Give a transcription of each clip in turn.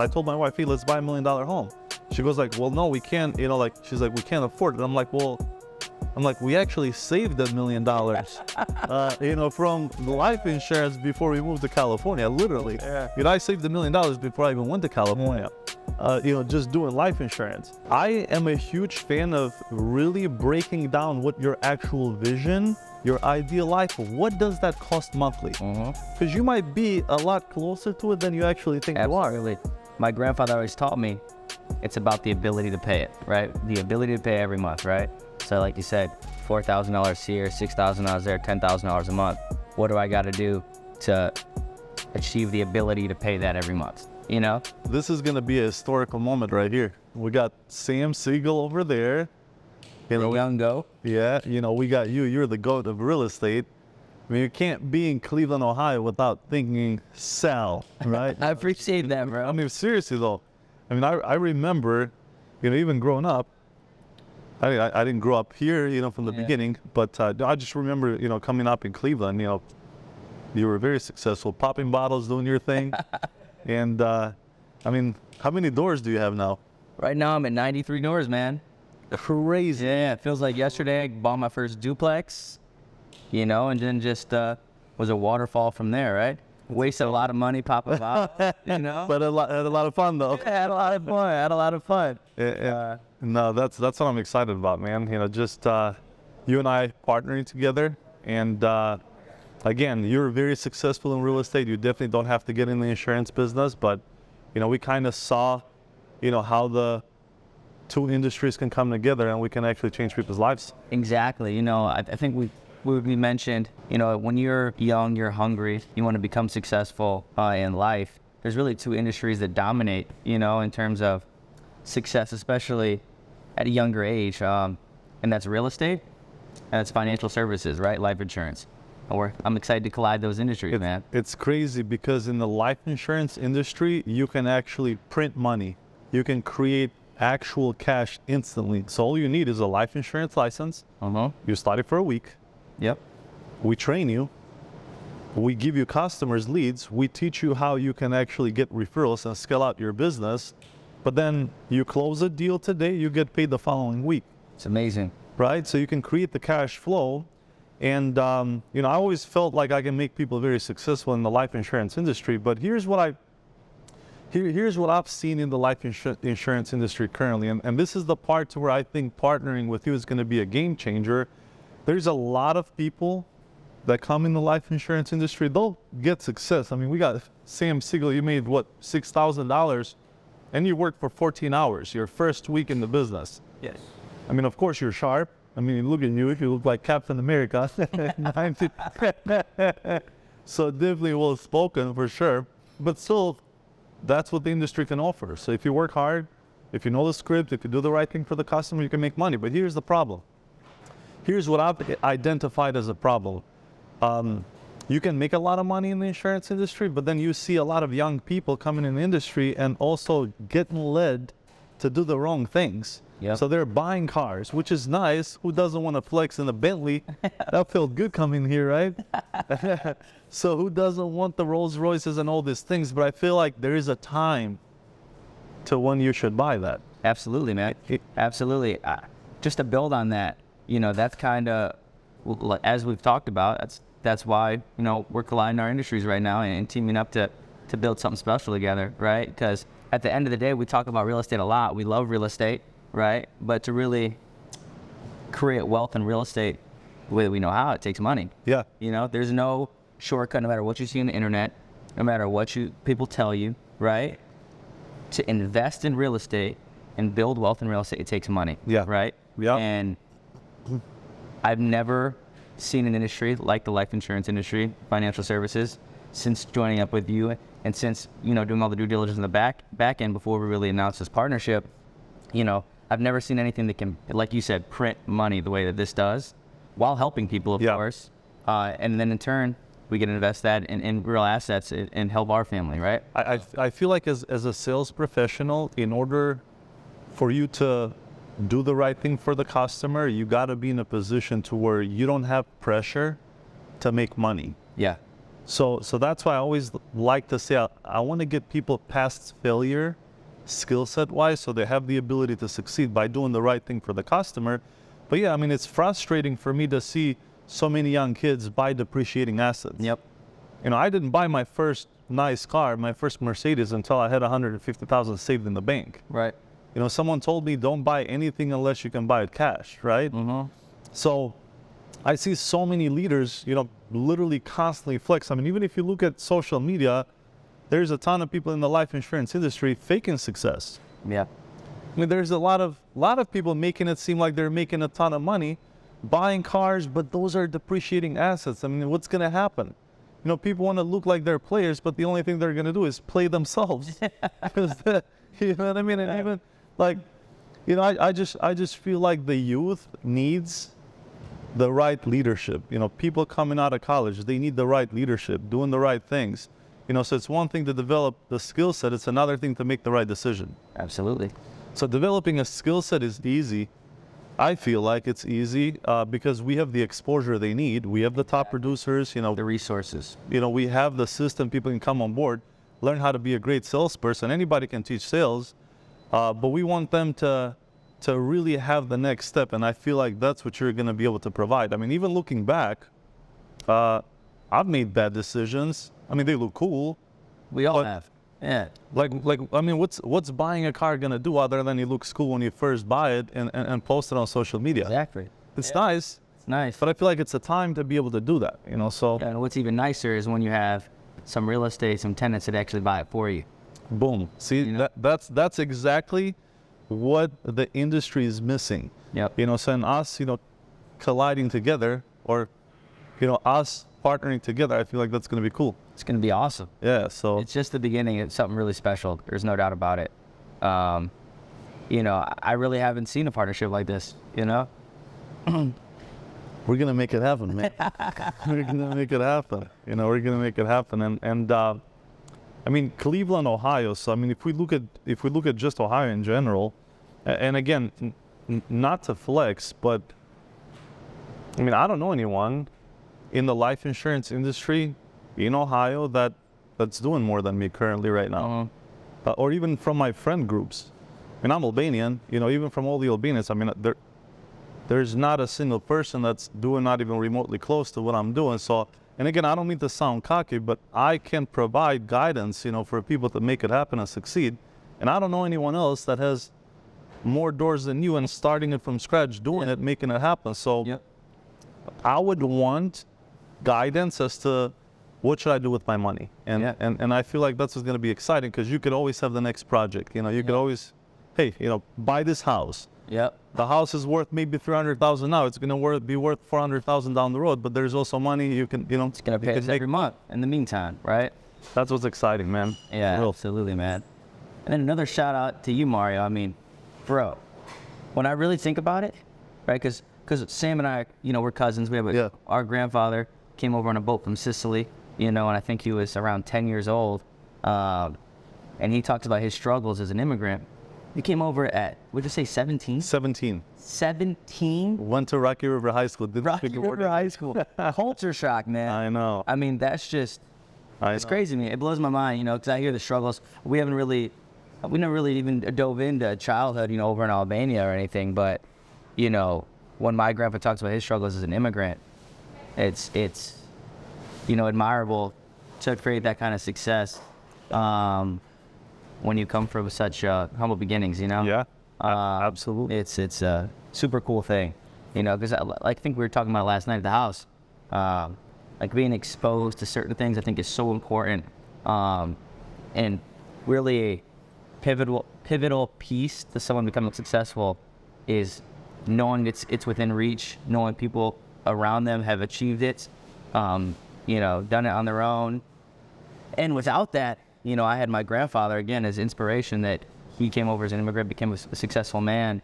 I told my wife, hey, let's buy $1 million home. She goes like, well, no, we can't, like, she's like, we can't afford it. I'm like, we actually saved $1 million, from life insurance before we moved to California, literally. Yeah. I saved $1 million before I even went to California, just doing life insurance. I am a huge fan of really breaking down what your actual vision, your ideal life, what does that cost monthly? Because you might be a lot closer to it than you actually think you are. Absolutely. My grandfather always taught me it's about the ability to pay it, right? The ability to pay every month, right? So like you said, $4,000 here, $6,000 there, $10,000 a month. What do I got to do to achieve the ability to pay that every month? This is going to be a historical moment right here. We got Sam Siegel over there. Young go. Yeah, we got you. You're the GOAT of real estate. I mean, you can't be in Cleveland, Ohio without thinking sell, right? I appreciate that, bro. I mean, seriously though. I mean, I remember, even growing up, I didn't grow up here, from the beginning, but I just remember, coming up in Cleveland, you were very successful, popping bottles, doing your thing. And, I mean, how many doors do you have now? Right now, I'm at 93 doors, man. Crazy. Yeah, it feels like yesterday I bought my first duplex, and then just was a waterfall from there, right? Wasted a lot of money popping bottles, But had a lot of fun, though. Yeah, had a lot of fun. No, that's what I'm excited about, man. Just you and I partnering together, and again, you're very successful in real estate. You definitely don't have to get in the insurance business, but we kind of saw, how the two industries can come together and we can actually change people's lives. Exactly. I think we mentioned, when you're young, you're hungry, you want to become successful in life. There's really two industries that dominate, in terms of success, especially at a younger age, and that's real estate and it's financial services, right? Life insurance. I'm excited to collide those industries, man. It's crazy because in the life insurance industry, you can actually print money. You can create actual cash instantly. So all you need is a life insurance license. You study for a week. Yep. We train you. We give you customers leads. We teach you how you can actually get referrals and scale out your business. But then you close a deal today, you get paid the following week. It's amazing. Right? So you can create the cash flow. And, I always felt like I can make people very successful in the life insurance industry. But here's what I've seen in the life insurance industry currently. And this is the part to where I think partnering with you is going to be a game changer. There's a lot of people that come in the life insurance industry, they'll get success. I mean, we got Sam Siegel, you made $6,000 and you worked for 14 hours, your first week in the business. Yes. I mean, of course you're sharp. I mean, look at you, you look like Captain America. So definitely well spoken for sure, but still that's what the industry can offer. So if you work hard, if you know the script, if you do the right thing for the customer, you can make money. But here's the problem. Here's what I've identified as a problem. You can make a lot of money in the insurance industry, but then you see a lot of young people coming in the industry and also getting led to do the wrong things. Yep. So they're buying cars, which is nice. Who doesn't want to flex in a Bentley? That felt good coming here, right? So who doesn't want the Rolls Royces and all these things? But I feel like there is a time to when you should buy that. Absolutely, man. Absolutely. Just to build on that, that's kind of, as we've talked about, that's why, we're colliding our industries right now and teaming up to build something special together, right? Because at the end of the day, we talk about real estate a lot. We love real estate, right? But to really create wealth in real estate the way that we know how, it takes money. Yeah. There's no shortcut, no matter what you see on the internet, no matter what people tell you, right? To invest in real estate and build wealth in real estate, it takes money. Yeah. Right? Yeah. And I've never seen an industry like the life insurance industry, financial services, since joining up with you and since, doing all the due diligence in the back end before we really announced this partnership. I've never seen anything that can, like you said, print money the way that this does, while helping people, of course. And then in turn, we can invest that in real assets and help our family, right? I feel like as a sales professional, in order for you to do the right thing for the customer, you got to be in a position to where you don't have pressure to make money. Yeah. So that's why I always like to say I want to get people past failure, skill set wise, so they have the ability to succeed by doing the right thing for the customer. But yeah, I mean, it's frustrating for me to see so many young kids buy depreciating assets. Yep. You know, I didn't buy my first nice car, my first Mercedes, until I had 150,000 saved in the bank. Right. You know, someone told me don't buy anything unless you can buy it cash, right? Mm-hmm. So I see so many leaders, you know, literally constantly flex. I mean, even if you look at social media, there's a ton of people in the life insurance industry faking success. Yeah. I mean, there's a lot of people making it seem like they're making a ton of money, buying cars, but those are depreciating assets. I mean, what's going to happen? You know, people want to look like they're players, but the only thing they're going to do is play themselves. You know what I mean? And even like, you know, I just feel like the youth needs the right leadership. You know, people coming out of college, they need the right leadership, doing the right things. You know, so it's one thing to develop the skill set, it's another thing to make the right decision. Absolutely. So developing a skill set is easy. I feel like it's easy because we have the exposure they need. We have the top producers, you know, The resources. you know, we have the system, people can come on board, learn how to be a great salesperson. Anybody can teach sales, but we want them to really have the next step. And I feel like that's what you're going to be able to provide. I mean, even looking back, I've made bad decisions. I mean, they look cool. We all But- have. Yeah. Like I mean, what's buying a car gonna do other than it looks cool when you first buy it and post it on social media? Exactly. It's nice, It's nice. but I feel like it's a time to be able to do that. You know, so And what's even nicer is when you have some real estate, some tenants that actually buy it for you. boom. See, You know? that's exactly what the industry is missing. Yep. You know, so in us, you know, colliding together, or you know, us partnering together, I feel like that's gonna be cool. It's going to be awesome. Yeah. So It's just the beginning. It's something really special. There's no doubt about it. You know, I really haven't seen a partnership like this, you know? we're gonna make it happen, man. We're gonna make it happen. You know, we're gonna make it happen. And I mean, Cleveland, Ohio. So I mean, if we look at just Ohio in general, and again, not to flex, but I mean, I don't know anyone in the life insurance industry in Ohio that's doing more than me currently right now, or even from my friend groups. I mean, I'm Albanian. You know, even from all the Albanians, I mean, there's not a single person that's doing not even remotely close to what I'm doing. So, and again, I don't mean to sound cocky, but I can provide guidance, you know, for people to make it happen and succeed. And I don't know anyone else that has more doors than you and starting it from scratch, doing it, making it happen. So Yep. I would want guidance as to what should I do with my money. And Yeah. and I feel like that's what's going to be exciting because you could always have the next project. You know, you could always, hey, you know, buy this house. Yep. The house is worth maybe 300,000 now. It's going to be worth 400,000 down the road. But there's also money you can, you know, It's going to pay us every month in the meantime, right? That's what's exciting, man. Yeah, Real. absolutely, man. And then another shout out to you, Mario. I mean, bro, when I really think about it, right? Because Sam and I, you know, we're cousins. We have Yeah. our grandfather came over on a boat from Sicily, you know, and I think he was around 10 years old. And he talks about his struggles as an immigrant. He came over at, would you say 17? 17. 17? Went to Rocky River High School. Didn't Rocky speak a word. River High School. Culture shock, man. I know. I mean, that's just, it's know. crazy to me. It blows my mind, you know, because I hear the struggles. We never really even dove into childhood, you know, over in Albania or anything. But, you know, when my grandpa talks about his struggles as an immigrant, it's you know, admirable to create that kind of success when you come from such humble beginnings, you know? Yeah. Absolutely. It's a super cool thing, you know, because I think we were talking about last night at the house, like being exposed to certain things I think is so important, and really a pivotal piece to someone becoming successful is knowing it's within reach, knowing people around them have achieved it, you know, done it on their own. And without that, you know, I had my grandfather, again, as inspiration, that he came over as an immigrant, became a successful man.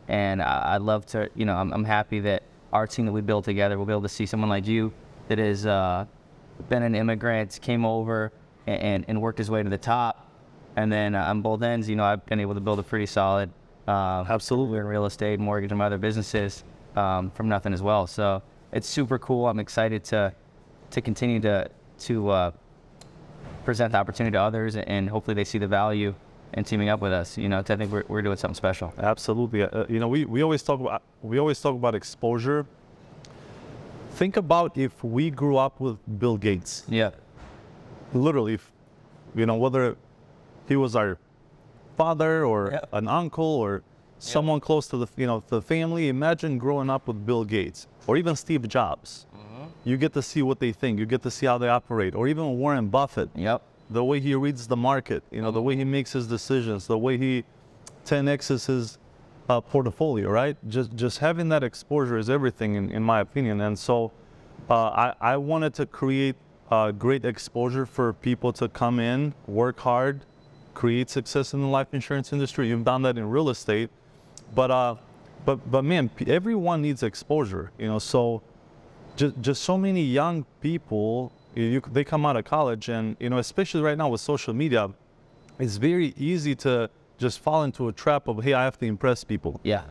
And I'd love to, you know, I'm happy that our team that we build together, we'll be able to see someone like you that has been an immigrant, came over and worked his way to the top. And then on both ends, you know, I've been able to build a pretty solid, Absolutely. in real estate, mortgage, and my other businesses from nothing as well. So it's super cool. I'm excited to continue to to present the opportunity to others, and hopefully they see the value in teaming up with us. You know, I think we're doing something special. Absolutely. You know, we always talk about exposure. Think about if we grew up with Bill Gates. Yeah. Literally, you know, whether he was our father or Yep. an uncle or someone close to the, you know, the family. Imagine growing up with Bill Gates or even Steve Jobs. You get to see what they think. You get to see how they operate. Or even Warren Buffett. Yep. The way he reads the market, you know, the way he makes his decisions, the way he 10x's his portfolio, right? Just having that exposure is everything, in my opinion. And so I wanted to create great exposure for people to come in, work hard, create success in the life insurance industry. You've done that in real estate, but man, everyone needs exposure, you know. So just so many young people, they come out of college, and you know, especially right now with social media, it's very easy to just fall into a trap of, hey, I have to impress people. Yeah.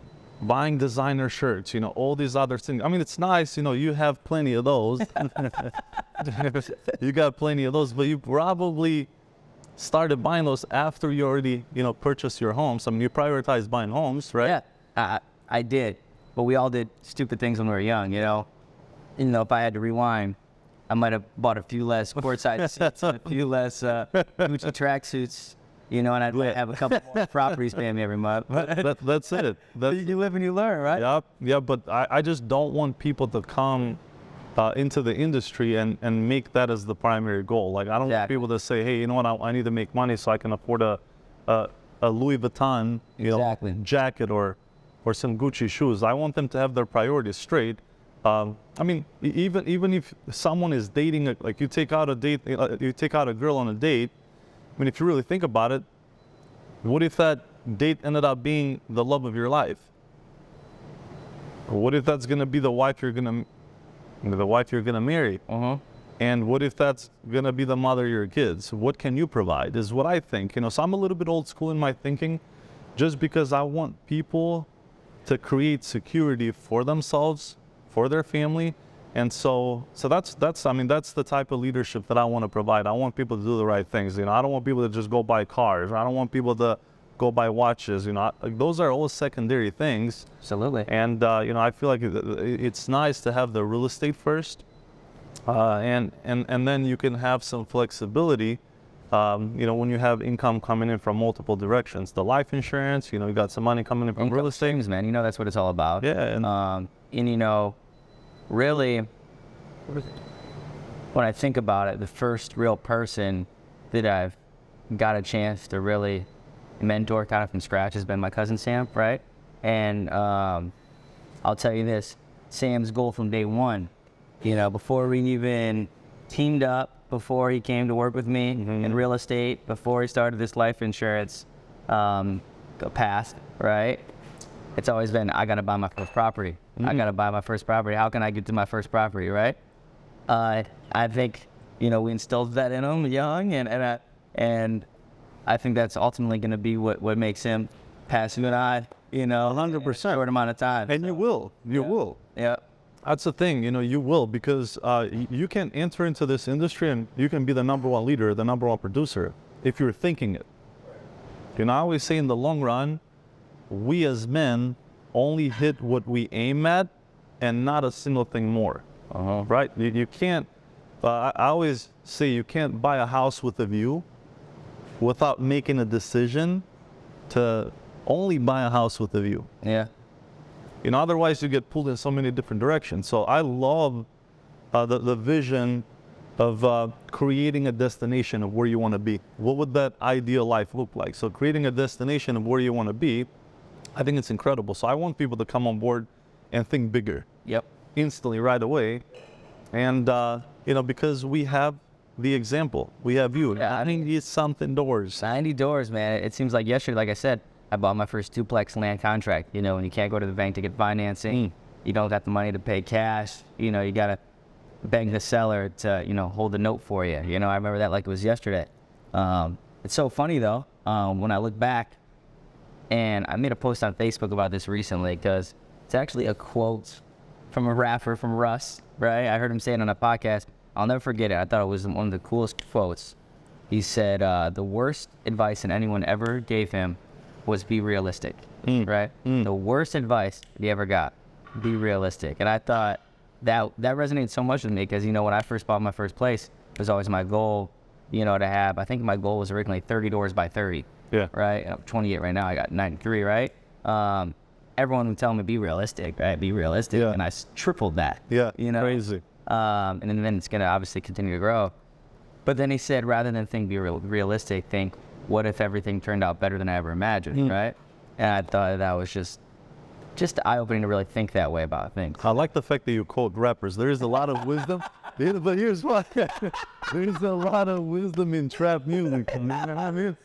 Buying designer shirts, you know, all these other things. I mean, it's nice, you know, you have plenty of those. You got plenty of those, but you probably started buying those after you already, you know, purchased your homes. I mean, you prioritize buying homes, right? Yeah, I did. But we all did stupid things when we were young, you know. You know, if I had to rewind, I might have bought a few less courtside seats, and a few less Gucci tracksuits, you know, and I'd have a couple more properties paying me every month. That's it. You live and you learn, right? Yeah, but I just don't want people to come into the industry and make that as the primary goal. Like, I don't want people to say, hey, you know what, I need to make money so I can afford a Louis Vuitton, you know, jacket or some Gucci shoes. I want them to have their priorities straight. I mean, even if someone is dating, like you take out a date, you take out a girl on a date. I mean, if you really think about it, what if that date ended up being the love of your life? Or what if that's gonna be the wife you're gonna marry? And what if that's gonna be the mother of your kids? What can you provide? Is what I think. You know, so I'm a little bit old school in my thinking, just because I want people to create security for themselves, for their family. And so that's I mean, that's the type of leadership that I want to provide. I want people to do the right things. You know, I don't want people to just go buy cars. I don't want people to go buy watches. You know, like, those are all secondary things. Absolutely. And you know, I feel like it's nice to have the real estate first, and then you can have some flexibility. You know, when you have income coming in from multiple directions, the life insurance, you know, you got some money coming in from real estate. Streams, man. You know, that's what it's all about. Yeah. And you know, really, when I think about it, the first real person that I've got a chance to really mentor kind of from scratch has been my cousin Sam, right? And I'll tell you this, Sam's goal from day one, you know, before we even teamed up, before he came to work with me in real estate, before he started this life insurance path, right? It's always been, I got to buy my first property. I got to buy my first property. How can I get to my first property, right? I think, you know, we instilled that in him young, and I think that's ultimately going to be what makes him pass you and I, you know, 100%. in a short amount of time. And you will. Yeah. That's the thing, you know, you will, because you can enter into this industry and you can be the number one leader, the number one producer, if you're thinking it. You know, I always say in the long run, we as men only hit what we aim at and not a single thing more, right? You can't, I always say you can't buy a house with a view without making a decision to only buy a house with a view. Yeah. You know, otherwise you get pulled in so many different directions. So I love the vision of creating a destination of where you want to be. What would that ideal life look like? So creating a destination of where you want to be, I think it's incredible. So I want people to come on board and think bigger. Yep. Instantly, right away. And, you know, because we have the example. We have you. Yeah, I mean, 90-something doors. 90 doors, man. It seems like yesterday, like I said, I bought my first duplex land contract, you know, and you can't go to the bank to get financing. You don't got the money to pay cash. You know, you got to beg the seller to, you know, hold the note for you. You know, I remember that like it was yesterday. It's so funny, though, when I look back, and I made a post on Facebook about this recently because it's actually a quote from a rapper, from Russ, right? I heard him say it on a podcast. I'll never forget it. I thought it was one of the coolest quotes. He said, the worst advice that anyone ever gave him was be realistic, right? The worst advice that he ever got, be realistic. And I thought that resonated so much with me because, you know, when I first bought my first place, it was always my goal, you know, to have, I think my goal was originally 30 doors by 30. Yeah. Right? I'm 28 right now. I got 93, right? Everyone would tell me, be realistic, right? Be realistic. Yeah. And I tripled that. Yeah. You know? Crazy. And then it's going to obviously continue to grow. But then he said, rather than think be realistic, think, what if everything turned out better than I ever imagined, right? And I thought that was just eye-opening to really think that way about things. I like the fact that you quote rappers. There is a lot of wisdom. But here's why. There's a lot of wisdom in trap music. You know what I mean?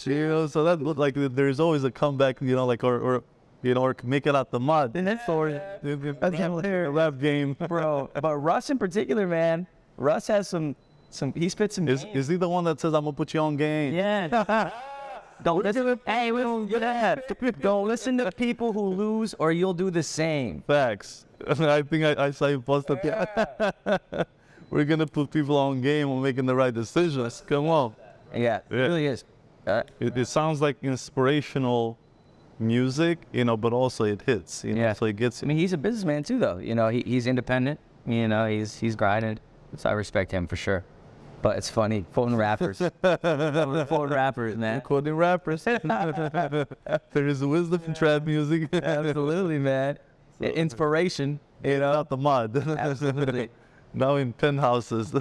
You know, so that like there's always a comeback, you know, like or you know, or make it out the mud. Or a rap game. Bro, but Russ in particular, man, Russ has some he spits some Is he the one that says I'm gonna put you on game? Yeah. Don't listen. Hey, we don't do that. Don't listen to people who lose, or you'll do the same. Facts. I think I saw you post that. We're gonna put people on game on making the right decisions. Come on. Yeah, it really is. It sounds like inspirational music, you know, but also it hits. You know, Yeah. so it gets. I mean, he's a businessman too, though. You know, he's independent. You know, he's grinding. So I respect him for sure. But it's funny, quoting rappers. Quoting rappers, man. Quoting rappers. There is wisdom in trap music. Absolutely, man. Inspiration, you know. Out the mud. Absolutely. Now in penthouses.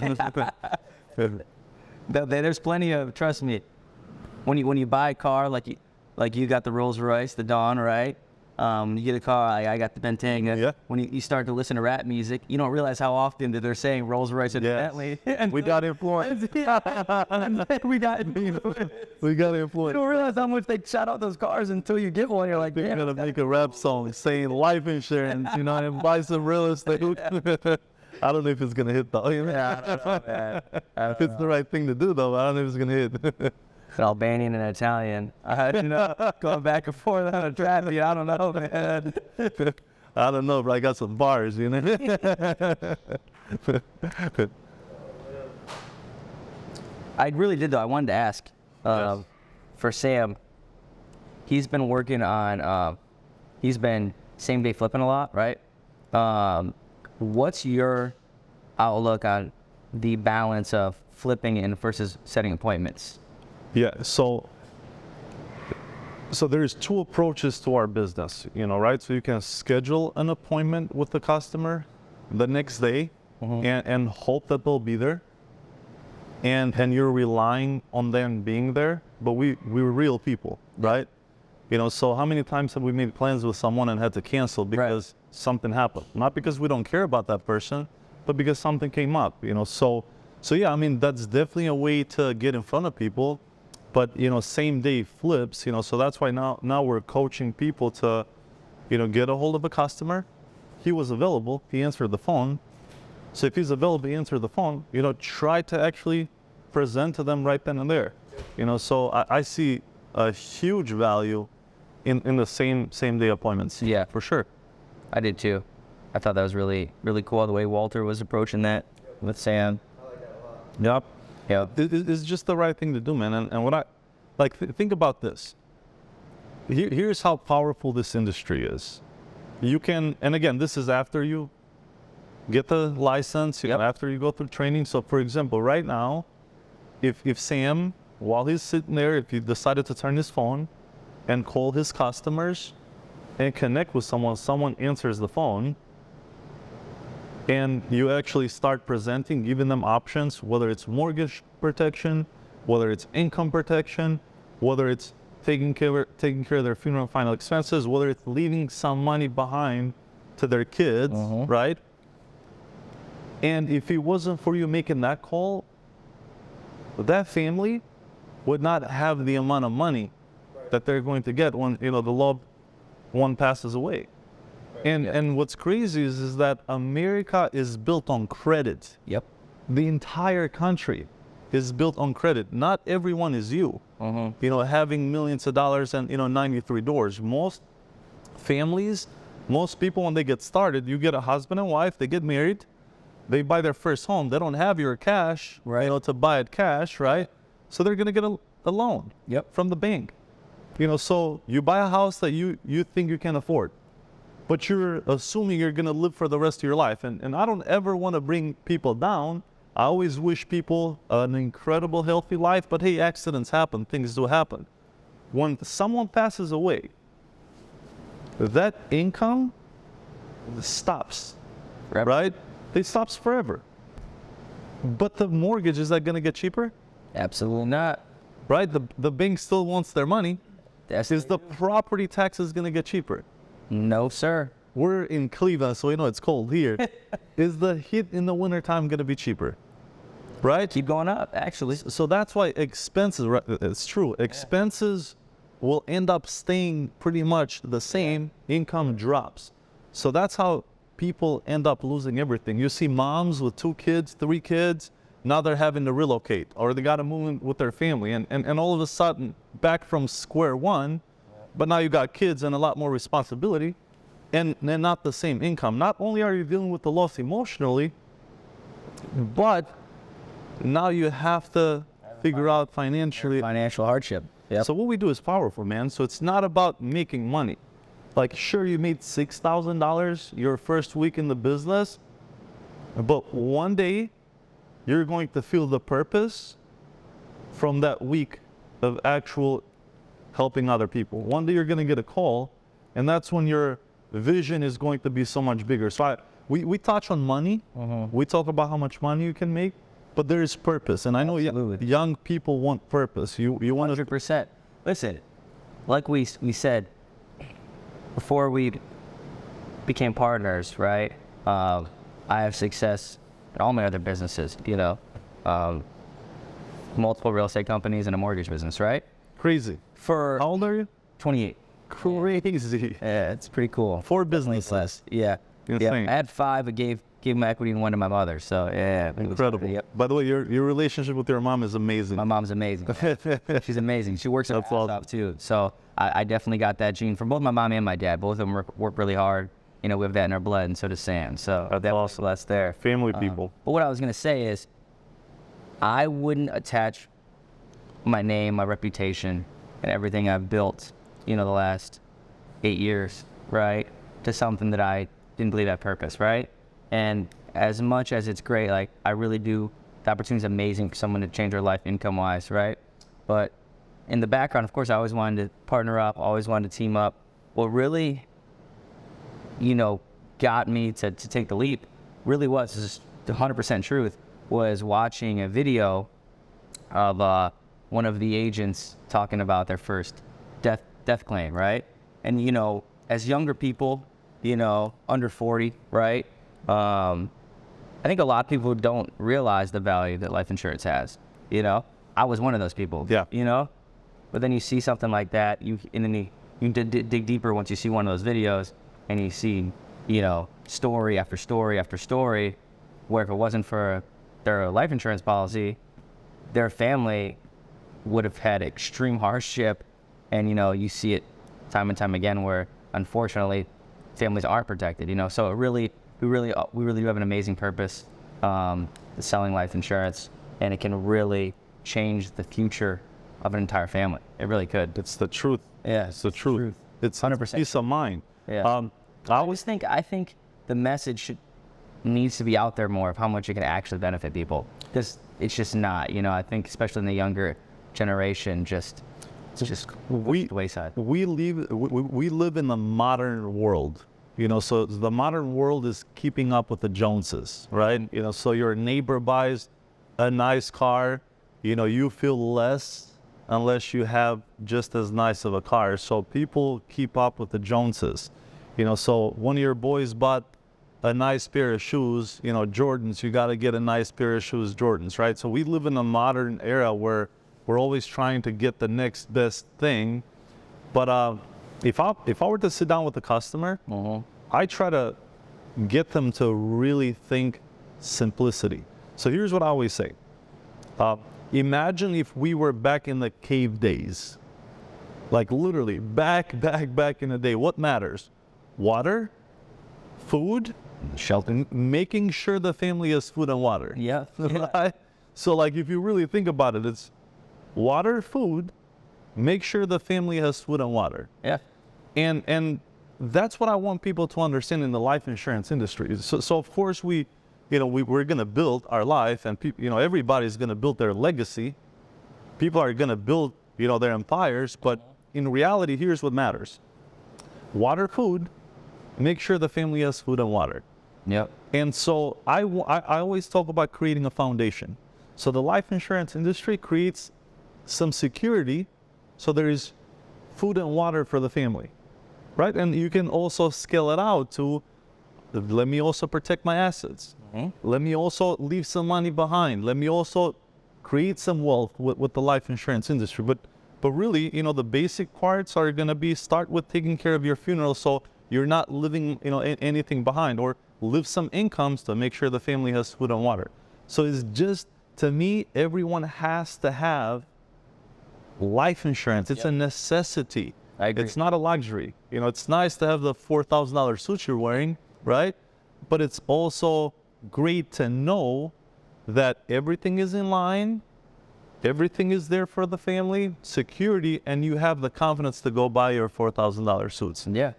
There's plenty of, trust me, when you buy a car, like you got the Rolls Royce, the Dawn, right? You get a car, I got the Bentayga. Yeah. When you start to listen to rap music, you don't realize how often that they're saying Rolls Royce and Bentley. And We got influence. we got influence. We got You influence. don't realize how much they shout out those cars until you get one. You're like, They're damn. gonna make a rap song saying life insurance, you know, and buy some real estate. I don't know if it's gonna hit though. Yeah, I don't know, man. If it's the right thing to do though, I don't know if it's gonna hit. An Albanian and Italian. You know, going back and forth on a traffic. I don't know, man. I don't know, but I got some bars, you know. I really did though. I wanted to ask Yes. for Sam. He's been working on. He's been same day flipping a lot, right? What's your outlook on the balance of flipping and versus setting appointments? Yeah, so there's two approaches to our business, you know, right? So you can schedule an appointment with the customer the next day and hope that they'll be there. And you're relying on them being there, but we're real people, right? You know, so how many times have we made plans with someone and had to cancel because something happened? Not because we don't care about that person, but because something came up, you know. So yeah, I mean, that's definitely a way to get in front of people. But, you know, same day flips, you know, so that's why now we're coaching people to, you know, get a hold of a customer. He was available, he answered the phone. So if he's available, he answered the phone, you know, try to actually present to them right then and there. You know, so I see a huge value in the same day appointments. Yeah. For sure. I did too. I thought that was really, really cool the way Walter was approaching that with Sam. Yep. Yeah. It's just the right thing to do, man. And what I like, think about this. Here's how powerful this industry is. You can, and again, this is after you get the license, you know, after you go through training. So, for example, right now, if Sam, while he's sitting there, if he decided to turn his phone and call his customers and connect with someone answers the phone, and you actually start presenting, giving them options, whether it's mortgage protection, whether it's income protection, whether it's taking care of their funeral and final expenses, whether it's leaving some money behind to their kids, right? And if it wasn't for you making that call, that family would not have the amount of money that they're going to get when, you know, the loved one passes away. And what's crazy is that America is built on credit. Yep. The entire country is built on credit. Not everyone is you. You know, having millions of dollars and, you know, 93 doors. Most families, most people when they get started, you get a husband and wife, they get married, they buy their first home, they don't have your cash, Right. you know, to buy it cash, right? So they're gonna get a loan, Yep. from the bank. You know, so you buy a house that you think you can afford, but you're assuming you're gonna live for the rest of your life. And I don't ever want to bring people down. I always wish people an incredible, healthy life, but hey, accidents happen, things do happen. When someone passes away, that income stops, Forever. right? It stops forever. But the mortgage, is that going to get cheaper? Absolutely not. Right? The bank still wants their money. That's Is the property taxes going to get cheaper? no, sir. We're in Cleveland, so we know it's cold here. Is the heat in the wintertime going to be cheaper? Right? Keep going up, actually. So that's why expenses, right, it's true, expenses will end up staying pretty much the same, income drops. So that's how people end up losing everything. You see moms with 2 kids, 3 kids, now they're having to relocate, or they got to move in with their family, and all of a sudden back from square one, but now you got kids and a lot more responsibility, and not the same income. Not only are you dealing with the loss emotionally, but now you have to figure out financially. Financial hardship. Yep. So what we do is powerful, man. So it's not about making money. Like, sure, you made $6,000 your first week in the business, but one day you're going to feel the purpose from that week of actual helping other people. One day you're going to get a call, and that's when your vision is going to be so much bigger. So we touch on money. We talk about how much money you can make, but there is purpose. And I know Absolutely. young people want purpose. You want to 100%. Listen, like we said before we became partners, right? I have success in all my other businesses, you know, multiple real estate companies and a mortgage business, right? crazy. For How old are you? 28. Crazy. Yeah, it's pretty cool. 4 businesses. Yeah. Yeah. Insane. I had 5. I gave my equity in one to my mother. So yeah, it was- Incredible. Yep. By the way, your relationship with your mom is amazing. My mom's amazing. She's amazing. She works her That's ass awesome. off too. So I definitely got that gene from both my mom and my dad. Both of them work really hard. You know, we have that in our blood, and so does Sam. So that's there. Family people. But what I was gonna say is, I wouldn't attach my name, my reputation, and everything I've built, you know, the last 8 years, right, to something that I didn't believe had purpose, right? And as much as it's great, like, I really do, the opportunity is amazing for someone to change their life income-wise, right? But in the background, of course, I always wanted to partner up, always wanted to team up. What really, you know, got me to take the leap really was just the 100% truth, was watching a video of one of the agents talking about their first death claim, right? And, you know, as younger people, you know, under 40, right? I think a lot of people don't realize the value that life insurance has, you know? I was one of those people, Yeah. you know? But then you see something like that, and then you dig deeper once you see one of those videos, and you see, you know, story after story after story, where if it wasn't for their life insurance policy, their family would have had extreme hardship. And, you know, you see it time and time again where, unfortunately, families aren't protected, you know? So we really do have an amazing purpose, selling life insurance, and it can really change the future of an entire family. It really could. It's the truth. Yeah, It's the truth. It's 100%. peace of mind. Yeah. I I think the message needs to be out there more of how much it can actually benefit people, because it's just not, you know. I think especially in the younger generation, it's just we the wayside. we live in the modern world, you know. So the modern world is keeping up with the Joneses, right? You know, so your neighbor buys a nice car, you know, you feel less unless you have just as nice of a car. So people keep up with the Joneses, you know. So one of your boys bought a nice pair of shoes, you know, Jordans, you got to get a nice pair of shoes, Jordans, right? So we live in a modern era where we're always trying to get the next best thing. But if I were to sit down with a customer, I try to get them to really think simplicity. So here's what I always say. Imagine if we were back in the cave days, like literally back in the day. What matters? Water, food, Shelter. and making sure the family has food and water. Yeah. Right? So like if you really think about it, it's water, food, make sure the family has food and water. Yeah. And that's what I want people to understand in the life insurance industry. So of course we're going to build our life, and everybody's going to build their legacy. People are going to build, their empires, but in reality, here's what matters. Water, food, make sure the family has food and water. Yep. And so I always talk about creating a foundation. So the life insurance industry creates some security, so there is food and water for the family, right? And you can also scale it out to, let me also protect my assets. Mm-hmm. Let me also leave some money behind. Let me also create some wealth with the life insurance industry. But really, the basic parts are going to be, start with taking care of your funeral, so you're not leaving, anything behind, or leave some incomes to make sure the family has food and water. So it's just, to me, everyone has to have life insurance. It's a necessity. I agree. It's not a luxury. It's nice to have the $4,000 suit you're wearing, right? But it's also great to know that everything is in line, everything is there for the family, security, and you have the confidence to go buy your $4,000 suits. Yeah.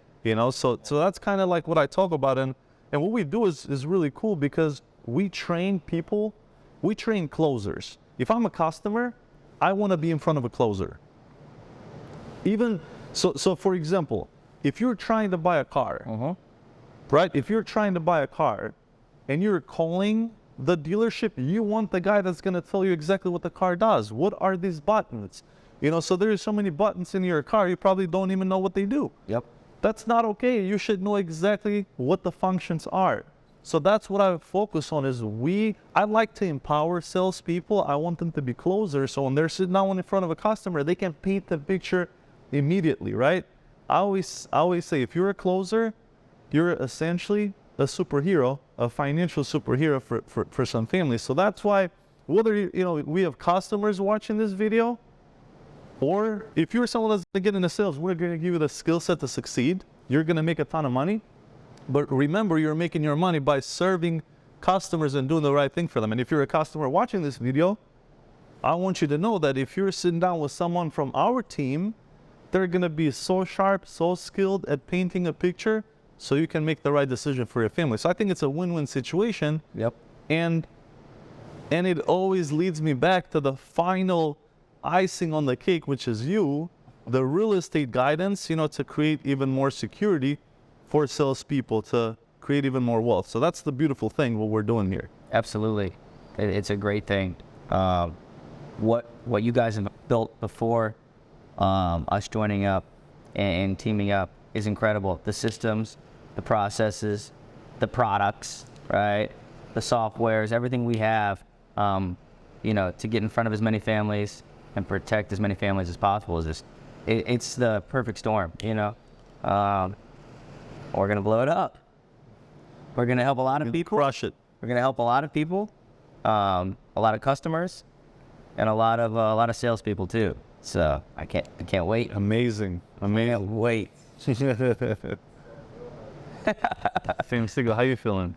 So that's kind of like what I talk about. And what we do is really cool, because we train people, we train closers. If I'm a customer, I want to be in front of a closer. Even, so for example, if you're trying to buy a car, right? If you're trying to buy a car and you're calling the dealership, you want the guy that's going to tell you exactly what the car does. What are these buttons? So there's so many buttons in your car, you probably don't even know what they do. Yep. That's not okay. You should know exactly what the functions are. So that's what I focus on, is I like to empower salespeople. I want them to be closers. So when they're sitting down in front of a customer, they can paint the picture immediately, right? I always say, if you're a closer, you're essentially a superhero, a financial superhero for some families. So that's why, whether we have customers watching this video, or if you're someone that's going to get into sales, we're going to give you the skill set to succeed. You're going to make a ton of money. But remember, you're making your money by serving customers and doing the right thing for them. And if you're a customer watching this video, I want you to know that if you're sitting down with someone from our team, they're going to be so sharp, so skilled at painting a picture, so you can make the right decision for your family. So I think it's a win-win situation. Yep. And it always leads me back to the final icing on the cake, which is the real estate guidance, to create even more security for salespeople, to create even more wealth. So that's the beautiful thing, what we're doing here. Absolutely. It's a great thing. What you guys have built before us joining up and teaming up is incredible. The systems, the processes, the products, right? The softwares, everything we have, to get in front of as many families and protect as many families as possible is just, it's the perfect storm, We're going to blow it up. We're going to help a lot of people. Crush it. We're going to help a lot of people, a lot of customers, and a lot of salespeople too. So I can't wait. Amazing. I can't wait. Sam Siegel, how you feeling?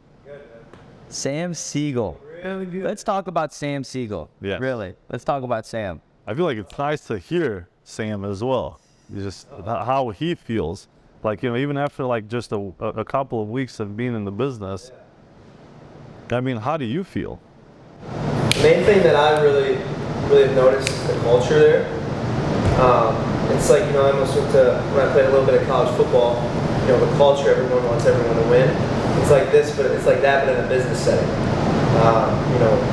Sam Siegel. Really good. Let's talk about Sam Siegel. Yes. Really. Let's talk about Sam. I feel like it's nice to hear Sam as well. Just how he feels. Like, even after like just a couple of weeks of being in the business, I mean, how do you feel? The main thing that I really noticed is the culture there. It's like, I almost went to, when I played a little bit of college football, the culture, everyone wants everyone to win. It's like this, but it's like that, but in a business setting.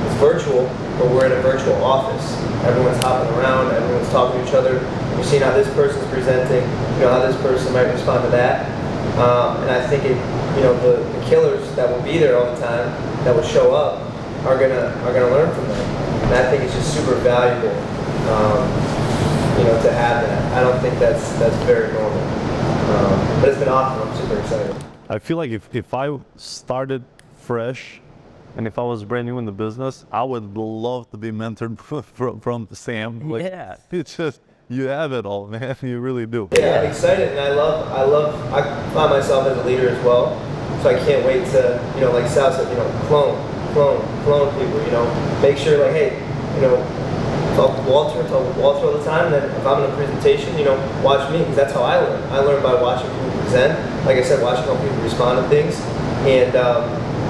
It's virtual, but we're in a virtual office. Everyone's hopping around, everyone's talking to each other. You're seeing how this person's presenting, how this person might respond to that. And I think the killers that will be there all the time, that will show up, are gonna learn from them. And I think it's just super valuable, to have that. I don't think that's very normal. But it's been awesome. I'm super excited. I feel like if I started fresh, and if I was brand new in the business, I would love to be mentored from Sam. Like, Yeah. It's just, you have it all, man. You really do. Yeah, I'm excited, and I find myself as a leader as well. So I can't wait to, you know, like Sal said, you know, clone people, you know, make sure like, hey, you know, talk with Walter all the time, and then if I'm in a presentation, you know, watch me, because that's how I learn. I learn by watching people present, like I said, watching how people respond to things, and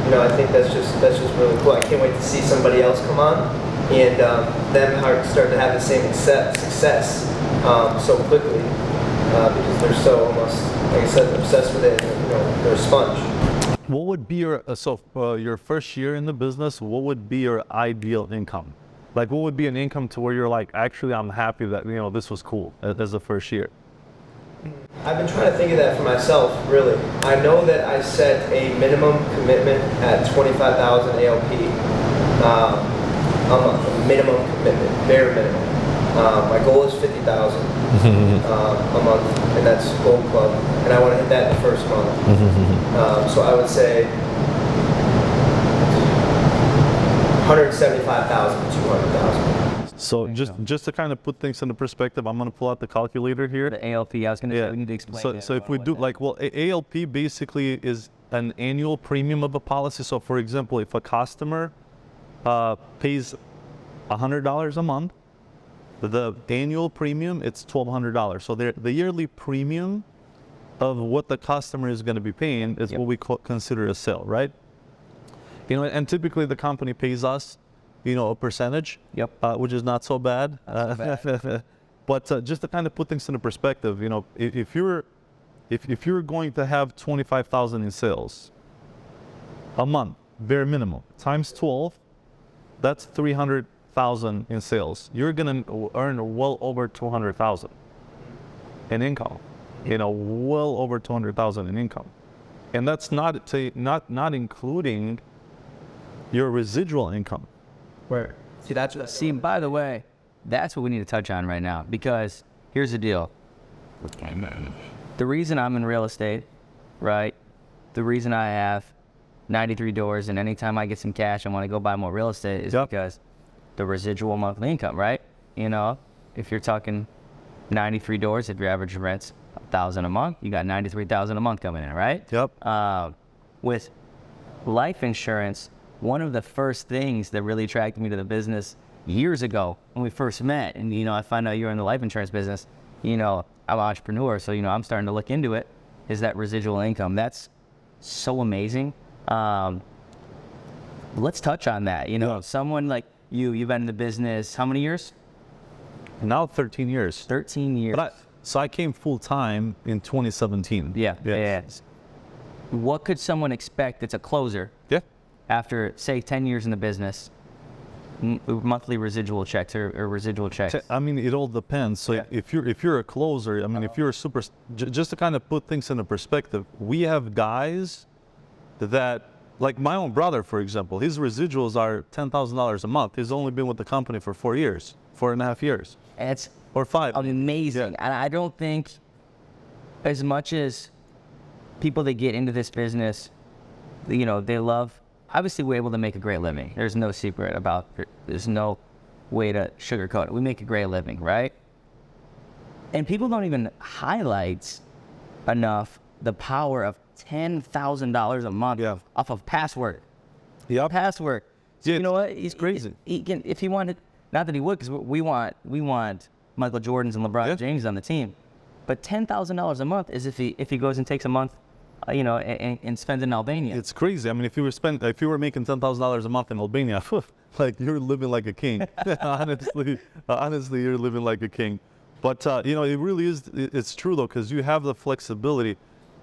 you know, I think that's just really cool. I can't wait to see somebody else come on, and them start to have the same success so quickly, because they're so almost, like I said, obsessed with it, and, you know, they're a sponge. What would be your your first year in the business? What would be your ideal income? Like, what would be an income to where you're like, actually, I'm happy that, you know, this was cool as the first year? I've been trying to think of that for myself, really. I know that I set a minimum commitment at 25,000 ALP a month, a minimum commitment, bare minimum. My goal is 50,000 a month, and that's Gold Club, and I want to hit that in the first month. So I would say 175,000 to 200,000. So just to kind of put things into perspective, I'm going to pull out the calculator here. The ALP, I was going to say, we need to explain. So if we do like, well, ALP basically is an annual premium of a policy. So for example, if a customer pays $100 a month, the annual premium, it's $1,200. So the yearly premium of what the customer is going to be paying is what we consider a sale, right? You know, and typically the company pays us, you know, a percentage, which is not so bad. But just to kind of put things into perspective, you know, if you're going to have 25,000 in sales a month, bare minimum, times 12, that's 300,000 in sales. You're going to earn well over 200,000 in income. You know, well over 200,000 in income, and that's not including your residual income. Where? See, by the way, that's what we need to touch on right now, because here's the deal. The reason I'm in real estate, right? The reason I have 93 doors, and anytime I get some cash, I want to go buy more real estate is because the residual monthly income, right? You know, if you're talking 93 doors, if your average rent's $1,000 a month, you got 93,000 a month coming in, right? With life insurance, one of the first things that really attracted me to the business years ago when we first met, and, you know, I found out you're in the life insurance business, you know, I'm an entrepreneur, so, you know, I'm starting to look into it, is that residual income. That's so amazing. Let's touch on that. You know, someone like you've been in the business how many years? Now 13 years. 13 years. So I came full time in 2017. Yeah. What could someone expect that's a closer? After, say, 10 years in the business, monthly residual checks or residual checks? I mean, it all depends. So if you're a closer, I mean, if you're a super, just to kind of put things into perspective, we have guys that, like my own brother, for example, his residuals are $10,000 a month. He's only been with the company for 4.5 years. It's or 5. Amazing. And I don't think, as much as people that get into this business, you know, they love, obviously we're able to make a great living. There's no secret about it. There's no way to sugarcoat it. We make a great living, right? And people don't even highlight enough the power of $10,000 a month off of password. Password. So you know what? He's crazy. He can, if he wanted, not that he would, because we want Michael Jordans and LeBron James on the team. But $10,000 a month is if he goes and takes a month, you know, and spends in Albania. It's crazy. I mean, if you were making $10,000 a month in Albania, like, you're living like a king. honestly, you're living like a king. But you know, it really is. It's true though, because you have the flexibility.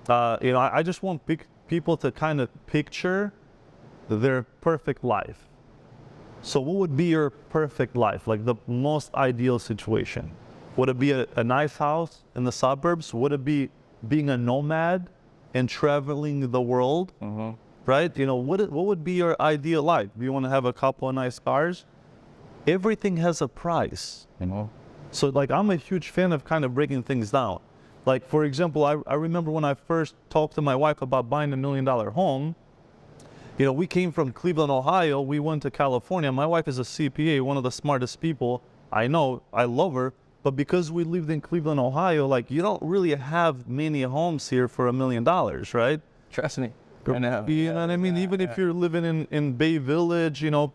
You know, I just want people to kind of picture their perfect life. So what would be your perfect life? Like the most ideal situation? Would it be a nice house in the suburbs? Would it be being a nomad and traveling the world? Right? You know, what would be your ideal life? Do you want to have a couple of nice cars? Everything has a price. So like, I'm a huge fan of kind of breaking things down. Like, for example, I remember when I first talked to my wife about buying $1 million home, you know, we came from Cleveland, Ohio. We went to California. My wife is a CPA, one of the smartest people I know. I love her. But because we lived in Cleveland, Ohio, like, you don't really have many homes here for $1 million, right? Trust me. I know. You know what I mean? Even if you're living in Bay Village, you know,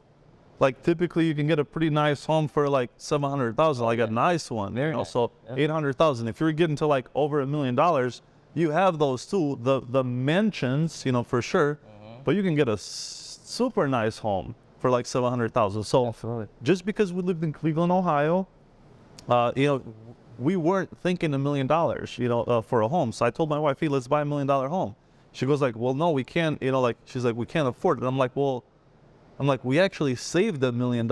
like typically you can get a pretty nice home for like 700,000, like a nice one. Very You know, nice. so 800,000. If you're getting to like over $1 million, you have those too. The mansions, you know, for sure, but you can get a super nice home for like 700,000. So Absolutely. just because we lived in Cleveland, Ohio, you know, we weren't thinking $1 million, you know, for a home. So I told my wife, hey, let's buy $1 million home. She goes like, well, no, we can't, you know, like, she's like, we can't afford it. I'm like, we actually saved $1 million,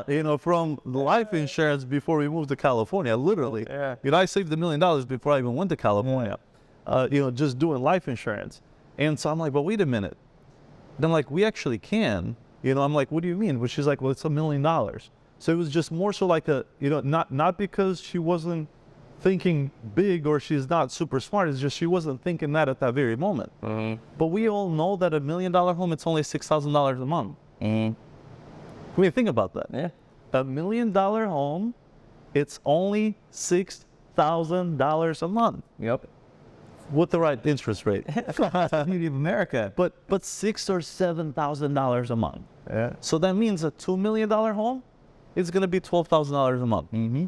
you know, from the life insurance before we moved to California, literally. Yeah. You know, I saved $1 million before I even went to California, you know, just doing life insurance. And so I'm like, but wait a minute. Then I'm like, we actually can, you know, I'm like, what do you mean? Well, she's like, well, it's $1 million. So it was just more so like a, you know, not because she wasn't thinking big or she's not super smart. It's just she wasn't thinking that at that very moment. But we all know that $1 million home, it's only $6,000 a month. I mean, think about that. Yeah. $1 million home, it's only $6,000 a month Yep. with the right interest rate. Beauty of America. but $6,000 or $7,000 a month. Yeah. So that means a $2 million home, it's going to be $12,000 a month. Mm-hmm.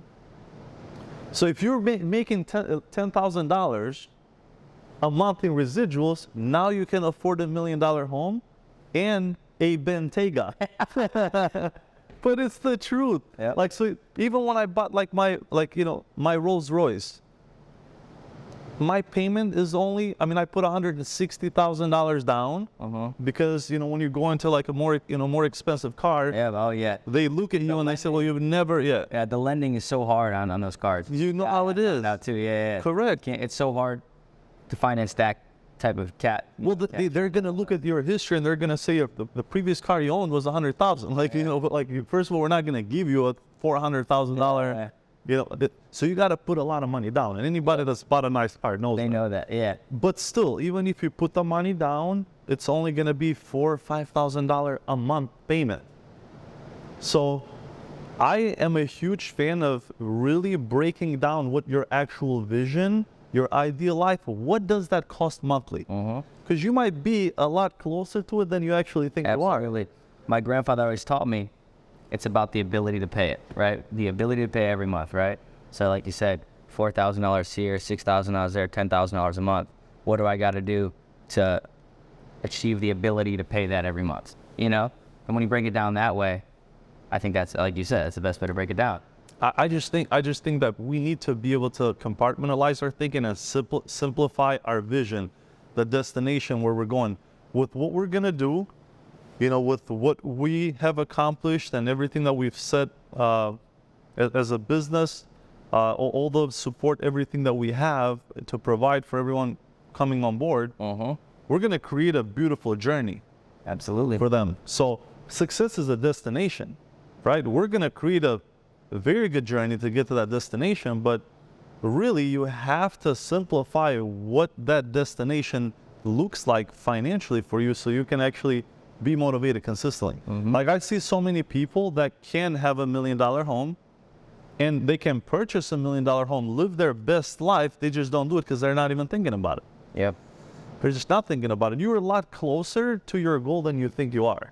So if you're making $10,000 a month in residuals, now you can afford $1 million home and a Bentayga. But it's the truth. Yep. Like, so even when I bought like my Rolls Royce, my payment is only, I mean, I put $160,000 down because, you know, when you go into like a more expensive car, Yeah. Oh, yeah. they look at you and they say, well, you've never, Yeah. The lending is so hard on those cards. you know how it is. Now too. Yeah. Correct. It's so hard to finance that type of cat. Well, they're gonna look at your history and they're gonna say the previous car you owned was $100,000. Like, you know, but like, first of all, we're not gonna give you a $400,000. You know, so you got to put a lot of money down. And anybody that's bought a nice car knows They that. know that. Yeah. But still, even if you put the money down, it's only gonna be $4,000 or $5,000 a month payment. So, I am a huge fan of really breaking down what your actual vision, your ideal life, what does that cost monthly? Because you might be a lot closer to it than you actually think you are. Absolutely. My grandfather always taught me it's about the ability to pay it, right? The ability to pay every month, right? So like you said, $4,000 here, $6,000 there, $10,000 a month. What do I got to do to achieve the ability to pay that every month? You know? And when you break it down that way, I think that's, like you said, that's the best way to break it down. I just think that we need to be able to compartmentalize our thinking and simplify our vision, the destination where we're going. With what we're gonna do, you know, with what we have accomplished and everything that we've set as a business, all the support, everything that we have to provide for everyone coming on board, we're gonna create a beautiful journey Absolutely. for them. So success is a destination, right? We're gonna create a very good journey to get to that destination, but really you have to simplify what that destination looks like financially for you so you can actually be motivated consistently. Like, I see so many people that can have $1 million home and they can purchase $1 million home, live their best life, they just don't do it because they're not even thinking about it. Yep. They're just not thinking about it. You're a lot closer to your goal than you think you are.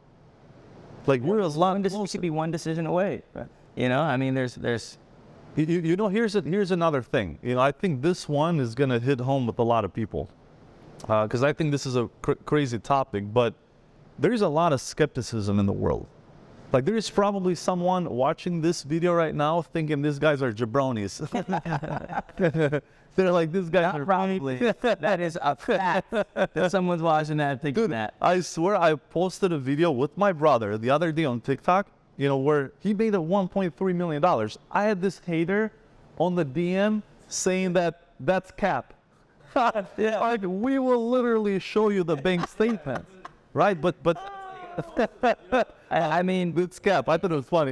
Like, we're a lot This closer. could be one decision away. You know, I mean, there's You know, here's another thing. You know, I think this one is gonna hit home with a lot of people, because I think this is a crazy topic. But there's a lot of skepticism in the world. Like, there is probably someone watching this video right now thinking these guys are jabronis. They're like, these guys are probably that is a fact that someone's watching that thinking Dude, that. I swear I posted a video with my brother the other day on TikTok, you know, where he made a $1.3 million. I had this hater on the DM saying that that's cap. Yeah. Like, we will literally show you the bank statements, right? But I mean, it's cap. I thought it was funny.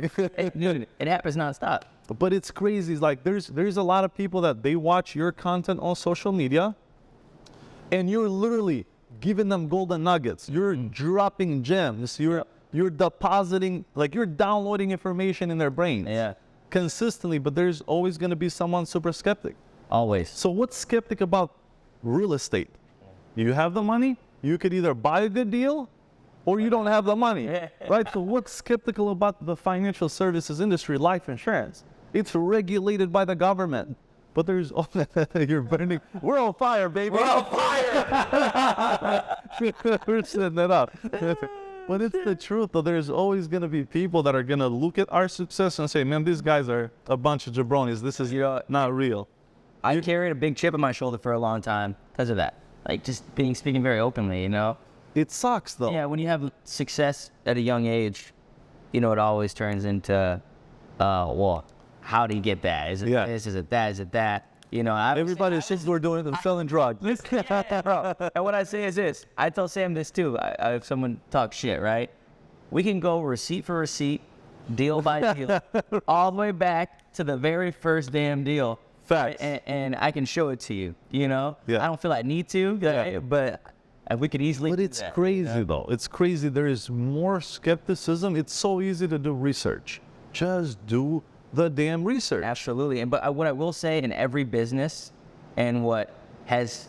dude, it happens nonstop. But it's crazy. It's like there's a lot of people that they watch your content on social media, and you're literally giving them golden nuggets. You're dropping gems. You're depositing, like, you're downloading information in their brains. Yeah. Consistently, but there's always going to be someone super skeptic. Always. So what's skeptic about real estate? You have the money, you could either buy a good deal or you don't have the money, right? So what's skeptical about the financial services industry, life insurance? It's regulated by the government. But there's, you're burning, we're on fire, baby. We're on fire. We're setting it up. But it's the truth, though. There's always going to be people that are going to look at our success and say, man, these guys are a bunch of jabronis. This is not real. I carried a big chip on my shoulder for a long time because of that. Like just speaking very openly, you know? It sucks, though. Yeah, when you have success at a young age, you know, it always turns into, well, how do you get that? Is it this? Is it that? Is it that? You know, everybody thinks we're doing it, selling drugs. And what I say is this. I tell Sam this too. If someone talks shit, right? We can go receipt for receipt, deal by deal, all the way back to the very first damn deal. Facts. And I can show it to you, you know? Yeah. I don't feel I need to, but we could easily But do it's that, crazy, you know? though. It's crazy. There is more skepticism. It's so easy to do research. Just do the damn research. Absolutely. But what I will say in every business, and what has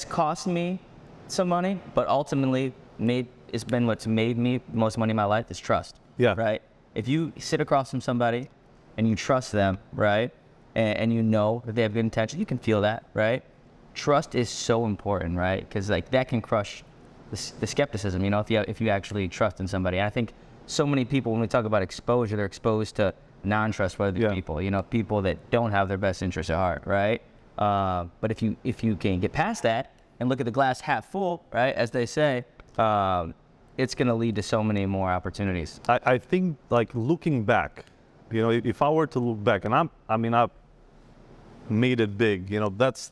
cost me some money, but ultimately it's been what's made me the most money in my life, is trust. Yeah. Right? If you sit across from somebody and you trust them, right, and you know that they have good intentions, you can feel that, right? Trust is so important, right? Because like that can crush the skepticism, you know, if you actually trust in somebody. And I think so many people, when we talk about exposure, they're exposed to non-trustworthy people, you know, people that don't have their best interests at heart, right? But if you can get past that and look at the glass half full, right, as they say, it's going to lead to so many more opportunities. I think, like, looking back, you know, if I were to look back, and I've made it big, you know, that's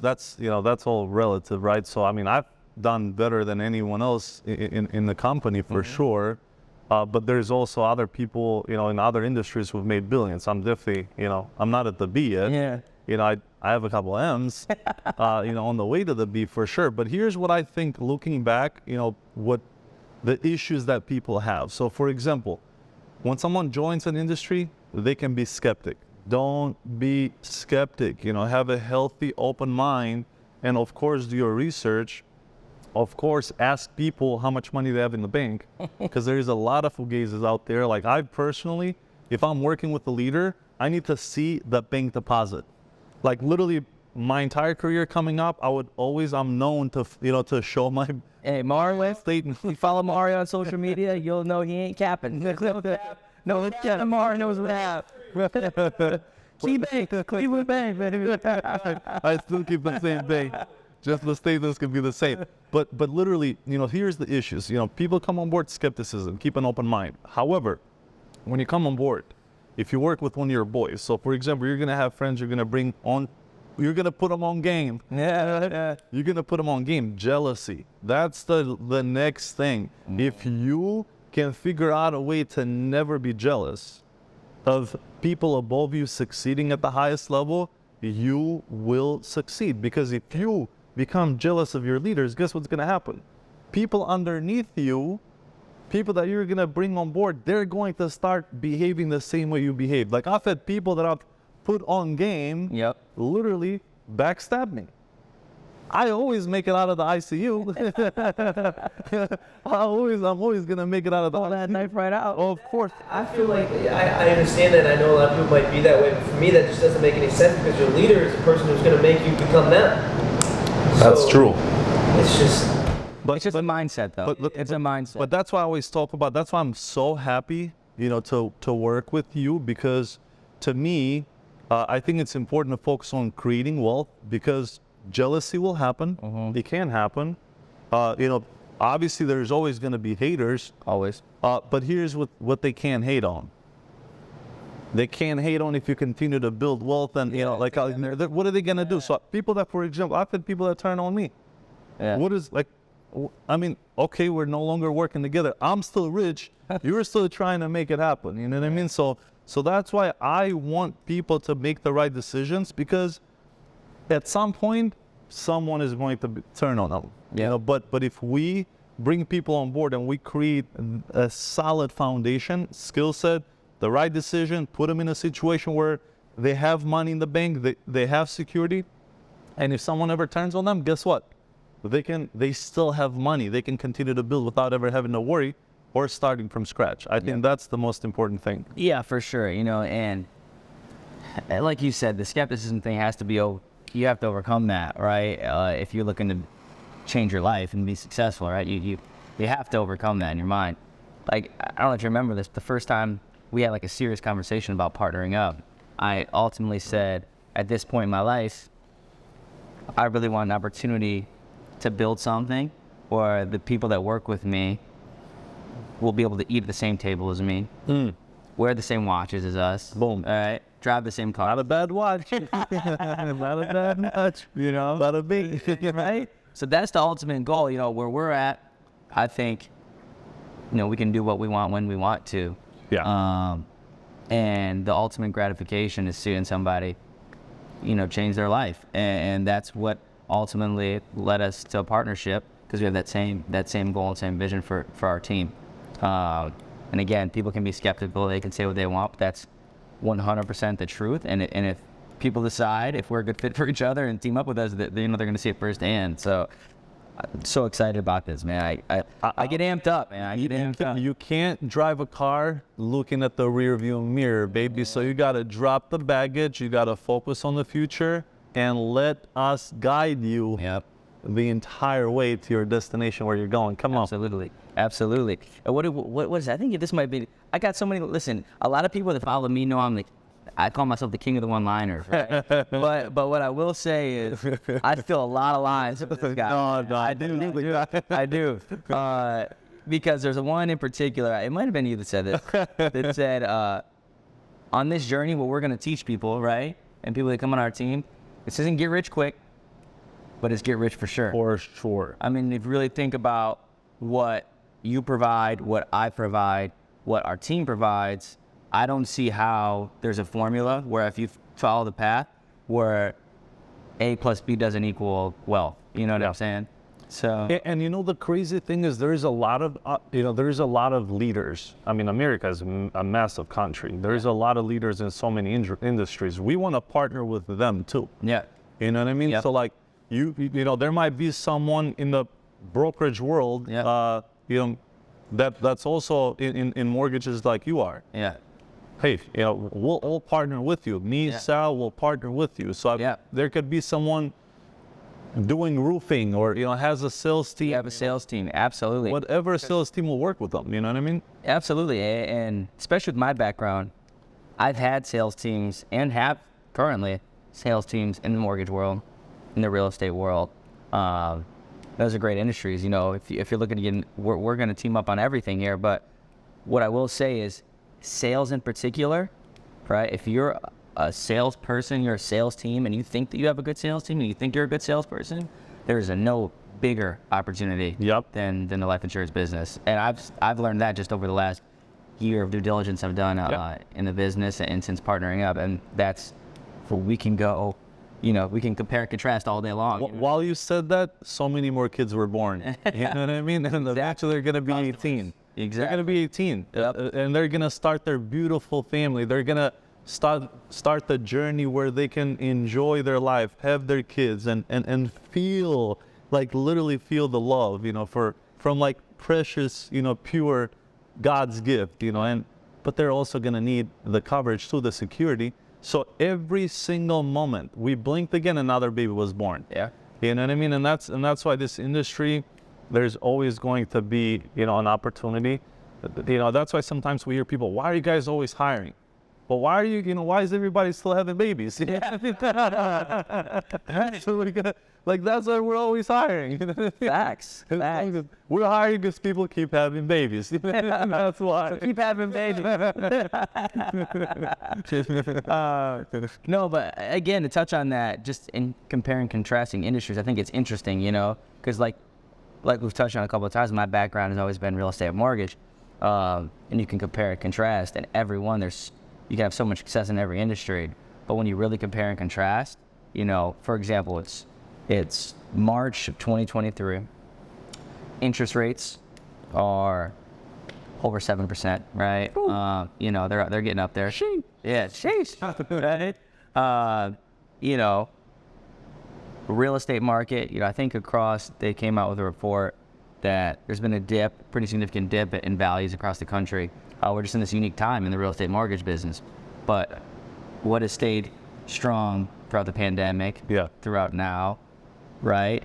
all relative, right? So, I mean, I've done better than anyone else in the company for sure. But there's also other people, you know, in other industries who've made billions. I'm definitely, you know, I'm not at the B yet. Yeah. You know, I have a couple M's, you know, on the way to the B for sure. But here's what I think, looking back, you know, what the issues that people have. So, for example, when someone joins an industry, they can be skeptic. Don't be skeptic. You know, have a healthy, open mind, and of course, do your research. Of course, ask people how much money they have in the bank, because there is a lot of fugazes out there. Like, I personally, if I'm working with a leader, I need to see the bank deposit. Like, literally, my entire career coming up, I'm known to, you know, to show my Mario, statement. you follow Mario on social media, you'll know he ain't capping. No, Mario knows what happened. Cleveland Bank. I still keep the same bank. Just the statements can be the same. But literally, you know, here's the issues. You know, people come on board skepticism, keep an open mind. However, when you come on board, if you work with one of your boys, so for example, you're going to have friends you're going to bring on, you're going to put them on game. Yeah. You're going to put them on game. Jealousy. That's the next thing. If you can figure out a way to never be jealous of people above you succeeding at the highest level, you will succeed. Because if you become jealous of your leaders, guess what's going to happen? People underneath you, people that you're going to bring on board, they're going to start behaving the same way you behave. Like, I've had people that I've put on game, literally backstab me. I always make it out of the ICU. I'm always going to make it out of the ICU. That knife right out. Oh, of course. I feel like I understand that, and I know a lot of people might be that way, but for me that just doesn't make any sense, because your leader is the person who's going to make you become them. That's true. It's just... It's just a mindset, though. It's a mindset. But that's why I always talk about, that's why I'm so happy, you know, to work with you, because to me, I think it's important to focus on creating wealth, because jealousy will happen. It can happen. You know, obviously there's always going to be haters. Always. But here's what they can't hate on. They can't hate on if you continue to build wealth, and you know, like, what are they going to do? So people that, for example, I've had people that turn on me. Yeah. What is, like, I mean, okay, we're no longer working together. I'm still rich. You're still trying to make it happen. You know what I mean? So that's why I want people to make the right decisions, because at some point, someone is going to turn on them. You know, but if we bring people on board and we create a solid foundation, skill set, the right decision, put them in a situation where they have money in the bank, they have security, and if someone ever turns on them, guess what? they still have money. They can continue to build without ever having to worry or starting from scratch. I think that's the most important thing. Yeah, for sure. And like you said, the skepticism thing has to be, you have to overcome that, right? If you're looking to change your life and be successful, right? You have to overcome that in your mind. Like, I don't know if you remember this, the first time we had like a serious conversation about partnering up, I ultimately said, at this point in my life, I really want an opportunity to build something where the people that work with me will be able to eat at the same table as me, wear the same watches as us, Boom. all right, drive the same car. Not a bad watch. Not a bad watch. Not a big, right? So that's the ultimate goal, where we're at. I think, we can do what we want when we want to. Yeah. And the ultimate gratification is seeing somebody, change their life. And that's what ultimately led us to a partnership, because we have that same goal and same vision for our team. And again, people can be skeptical. They can say what they want, but that's 100% the truth. And if people decide if we're a good fit for each other and team up with us, they're going to see it firsthand. So I'm so excited about this, man. I get amped up, man. I get amped up. You can't drive a car looking at the rear view mirror, baby. So you got to drop the baggage. You got to focus on the future and let us guide you the entire way to your destination where you're going. Come on. Absolutely. What is that? I think this might be, I got so many, listen, a lot of people that follow me know I call myself the king of the one-liners, right? but what I will say is I feel a lot of lines with this guy. No, I do. Because there's one in particular, it might have been you that said this, that said, on this journey, what we're going to teach people, right, and people that come on our team, this isn't get rich quick, but it's get rich for sure. For sure. I mean, if you really think about what you provide, what I provide, what our team provides, I don't see how there's a formula where if you follow the path where A plus B doesn't equal wealth. You know what I'm saying? So. And the crazy thing is there's a lot of, there's a lot of leaders. I mean, America is a massive country. There's a lot of leaders in so many industries. We want to partner with them too. Yeah. You know what I mean? Yep. So like, there might be someone in the brokerage world, that's also in mortgages like you are. Yeah. Hey, we'll all partner with you. Me, Sarah, will partner with you. So there could be someone doing roofing or, has a sales team. You have a sales team, absolutely. Whatever sales team will work with them, you know what I mean? Absolutely, and especially with my background, I've had sales teams and have currently sales teams in the mortgage world, in the real estate world. Those are great industries. If you're looking to get in, we're going to team up on everything here, but what I will say is sales in particular, right? If you're a salesperson, you're a sales team, and you think that you have a good sales team and you think you're a good salesperson, there's no bigger opportunity than the life insurance business. And I've learned that just over the last year of due diligence I've done in the business and since partnering up. And that's where we can go, we can compare and contrast all day long. While you said that, so many more kids were born. You know what I mean? And eventually they're going to be 18. Exactly. They're going to be 18. And they're going to start their beautiful family. They're going to start the journey where they can enjoy their life, have their kids, and feel, literally feel the love, from precious, pure God's gift, but they're also going to need the coverage too, the security. So every single moment we blinked again, another baby was born. Yeah. You know what I mean? And that's why this industry, there's always going to be, an opportunity. That's why sometimes we hear people, why are you guys always hiring? But why are you, why is everybody still having babies? Yeah. So that's why we're always hiring. Facts. We're hiring because people keep having babies. That's why. So keep having babies. No, but again, to touch on that, just in comparing, contrasting industries, I think it's interesting, because like we've touched on a couple of times, my background has always been real estate and mortgage, and you can compare and contrast, and every one you can have so much success in every industry, but when you really compare and contrast, for example, it's March of 2023. Interest rates are over 7%, right? They're getting up there. Sheesh. Yeah, sheesh. Right? real estate market, I think they came out with a report that there's been a dip, pretty significant dip in values across the country. We're just in this unique time in the real estate mortgage business. But what has stayed strong throughout the pandemic, throughout now, right?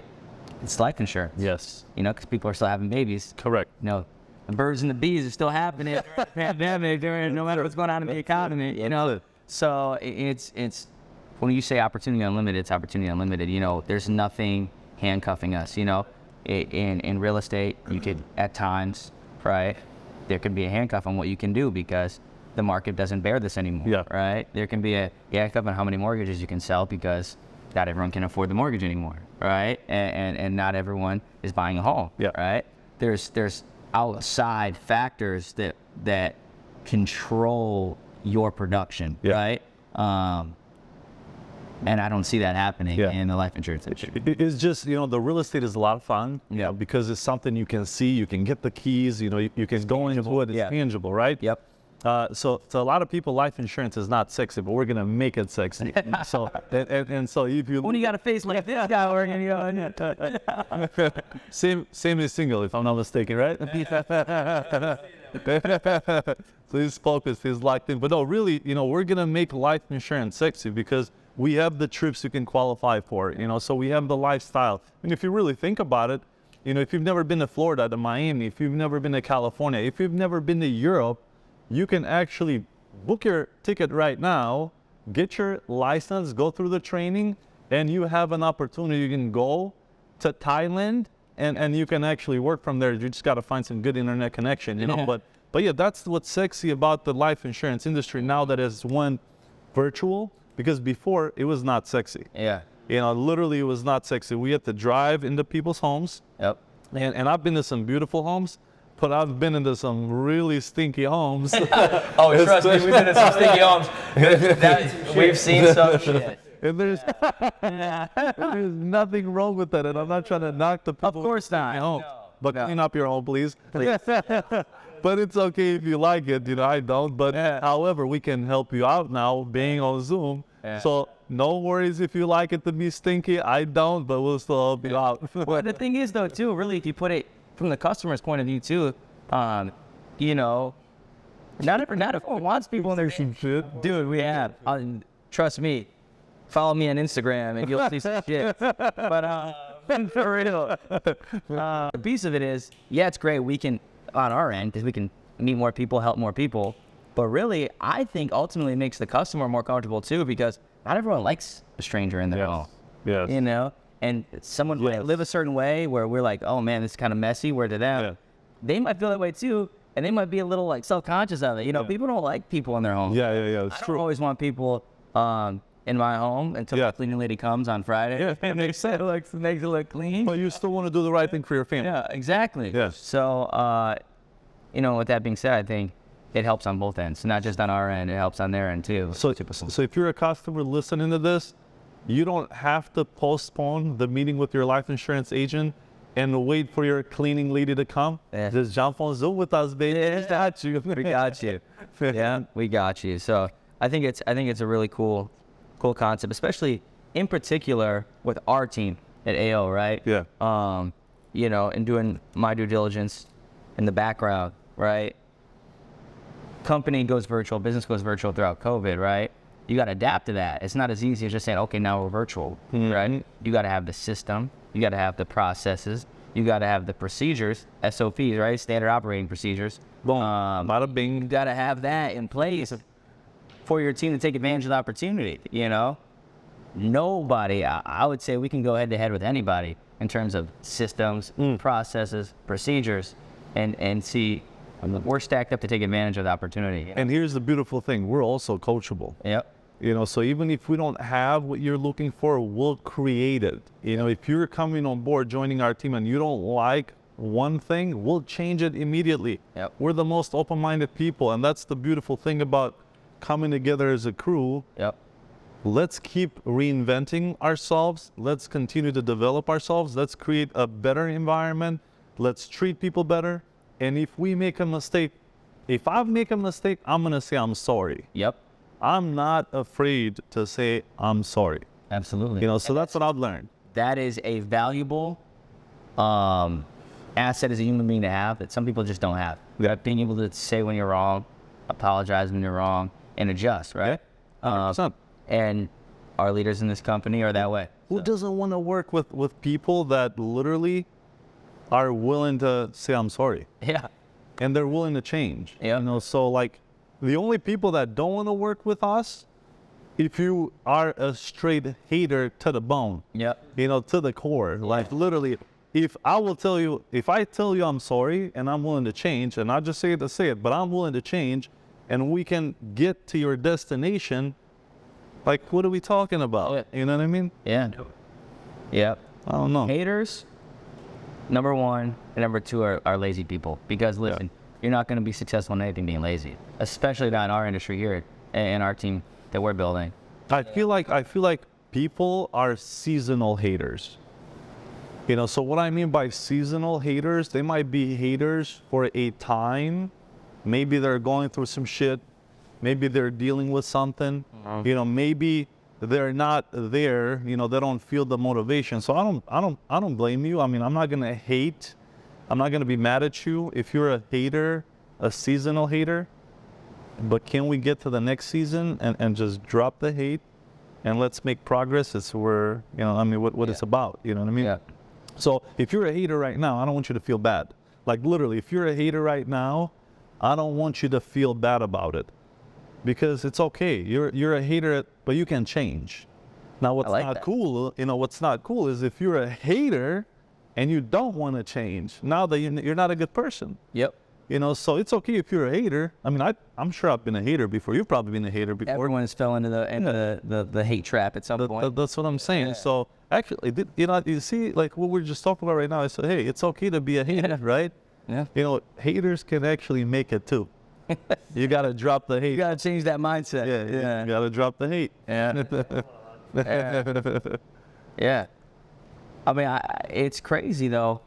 It's life insurance. Yes. Because people are still having babies. Correct. The birds and the bees are still happening during the pandemic, no matter what's going on in the economy, So it's when you say opportunity unlimited, it's opportunity unlimited. There's nothing handcuffing us. In real estate, you could at times, right? There could be a handcuff on what you can do because the market doesn't bear this anymore, right? There can be a handcuff on how many mortgages you can sell because not everyone can afford the mortgage anymore, right? And not everyone is buying a home, right? There's outside factors that control your production, right? And I don't see that happening in the life insurance industry. It's just, the real estate is a lot of fun, because it's something you can see, you can get the keys, you can go into it, it's tangible, right? Yep. So a lot of people, life insurance is not sexy, but we're gonna make it sexy. So if you when you got a face like this guy working, same is single, if I'm not mistaken, right? So his focus is locked in, but no, really, we're gonna make life insurance sexy because we have the trips you can qualify for, so we have the lifestyle. And if you really think about it, if you've never been to Florida, to Miami, if you've never been to California, if you've never been to Europe, you can actually book your ticket right now, get your license, go through the training, and you have an opportunity. You can go to Thailand and you can actually work from there. You just got to find some good internet connection, But yeah, that's what's sexy about the life insurance industry now that it's went virtual, because before it was not sexy. Yeah. Literally it was not sexy. We had to drive into people's homes. Yep. And I've been to some beautiful homes, but I've been into some really stinky homes. Oh, trust me, we've been in some stinky homes. We've seen some shit. And there's nothing wrong with that. And I'm not trying to knock the people. Of course not. Home. No. But clean up your home, please. But it's okay if you like it. I don't. But however, we can help you out now being on Zoom. So no worries if you like it to be stinky. I don't, but we'll still help you out. Well, the thing is, though, too, really, if you put it from the customer's point of view, too, not everyone wants people in their shit. Dude, we have. Trust me. Follow me on Instagram and you'll see some shit. But for real, the piece of it is, it's great. We can, on our end, because we can meet more people, help more people. But really, I think ultimately it makes the customer more comfortable too, because not everyone likes a stranger in their home. Yes. And someone might live a certain way where we're like, oh man, this is kind of messy. Where to them, they might feel that way too, and they might be a little like self-conscious of it. People don't like people in their home. It's I true. don't always want people in my home until the cleaning lady comes on Friday and makes it look clean. But you still want to do the right thing for your family. Yeah, exactly. Yes. So, with that being said, I think it helps on both ends, not just on our end. It helps on their end too. So if you're a customer listening to this, you don't have to postpone the meeting with your life insurance agent and wait for your cleaning lady to come. Just jump on Zoom with us, baby. We got you. We got you. Yeah, we got you. So I think it's a really cool concept, especially in particular with our team at AO, right? Yeah. And doing my due diligence in the background, right? Company goes virtual, business goes virtual throughout COVID, right? You got to adapt to that. It's not as easy as just saying, okay, now we're virtual, right? You got to have the system. You got to have the processes. You got to have the procedures, SOPs, right? Standard operating procedures. Boom. Bada bing. You got to have that in place for your team to take advantage of the opportunity, Nobody, I would say we can go head to head with anybody in terms of systems, processes, procedures, and see we're stacked up to take advantage of the opportunity. And here's the beautiful thing. We're also coachable. Yep. So even if we don't have what you're looking for, we'll create it. If you're coming on board, joining our team, and you don't like one thing, we'll change it immediately. Yep. We're the most open-minded people, and that's the beautiful thing about coming together as a crew. Yep. Let's keep reinventing ourselves. Let's continue to develop ourselves. Let's create a better environment. Let's treat people better. And if we make a mistake, if I make a mistake, I'm going to say I'm sorry. Yep. I'm not afraid to say I'm sorry. Absolutely. So that's what I've learned. that is a valuable asset as a human being to have that some people just don't have. Yeah. Being able to say when you're wrong, apologize when you're wrong, and adjust, right? 100%. And our leaders in this company are that way. Who doesn't want to work with people that literally are willing to say, I'm sorry, Yeah. and they're willing to change? Yeah. You know, so like the only people that don't want to work with us, if you are a straight hater to the bone, Yep. you know, to the core, like literally, if I tell you I'm sorry and I'm willing to change, and not just say it to say it, but I'm willing to change, and we can get to your destination, like, what are we talking about? Yeah. You know what I mean? Yeah. Yep. I don't know. Haters, number one, and number two are lazy people. Because listen, you're not going to be successful in anything being lazy, especially not in our industry here and our team that we're building. I feel like people are seasonal haters. You know, so what I mean by seasonal haters, they might be haters for a time. Maybe they're going through some shit. Maybe they're dealing with something. You know, maybe they're not there. You know, they don't feel the motivation. So I don't blame you. I mean, I'm not gonna hate. I'm not gonna be mad at you if you're a hater, a seasonal hater. But can we get to the next season and just drop the hate and let's make progress? It's where, you know, I mean, what it's about. You know what I mean? Yeah. So if you're a hater right now, I don't want you to feel bad. Like literally, if you're a hater right now, I don't want you to feel bad about it, because it's okay. You're a hater, but you can change. Now, what's like not that. cool, you know, what's not cool is if you're a hater and you don't want to change. Now that you're not a good person. Yep. You know, so it's okay if you're a hater. I mean, I'm sure I've been a hater before. You've probably been a hater before. Everyone's fell into the hate trap at some point. That's what I'm saying. Yeah. So actually, you know, you see, like what we're just talking about right now. I said, hey, it's okay to be a hater, right? Yeah. You know, haters can actually make it too. You gotta drop the hate. You got to change that mindset. Yeah. You gotta drop the hate. Yeah. Yeah. I mean, it's crazy though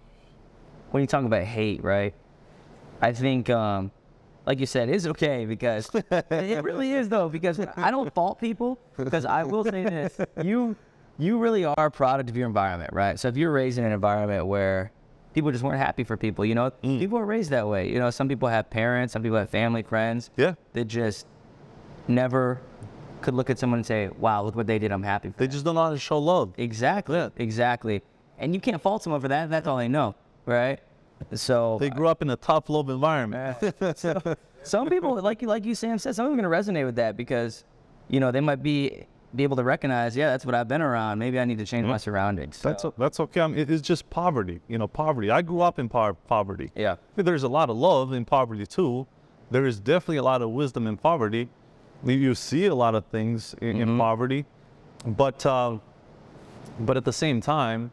when you talk about hate, right? I think, like you said, it's okay because it really is though, because I don't fault people, because I will say this, you really are a product of your environment, right? So if you're raised in an environment where people just weren't happy for people, you know, people are raised that way. You know, some people have parents, some people have family, friends Yeah. that just never could look at someone and say, wow, look what they did, I'm happy for They them. just don't know how to show love. Exactly. Yeah. Exactly. And you can't fault someone for that. That's all they know, right? So They grew up in a tough love environment. so, some people, like you Sam said, some people are going to resonate with that because, you know, they might be able to recognize, yeah, that's what I've been around. Maybe I need to change my surroundings. So, That's okay. I mean, it's just poverty. You know, poverty. I grew up in poverty. yeah. I mean, there's a lot of love in poverty too. There is definitely a lot of wisdom in poverty. You see a lot of things in poverty, but at the same time,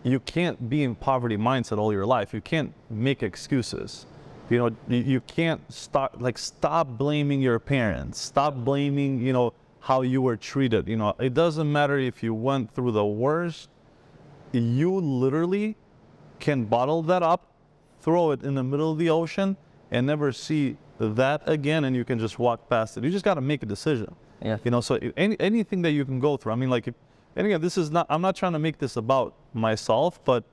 you can't be in poverty mindset all your life. You can't make excuses. You know, you can't stop blaming your parents. Stop blaming, you know, how you were treated. You know, it doesn't matter if you went through the worst. You literally can bottle that up, throw it in the middle of the ocean, and never see that again, and you can just walk past it. You just got to make a decision. Yeah. You know, so anything that you can go through. I mean, like, and again, this is not. I'm not trying to make this about myself, but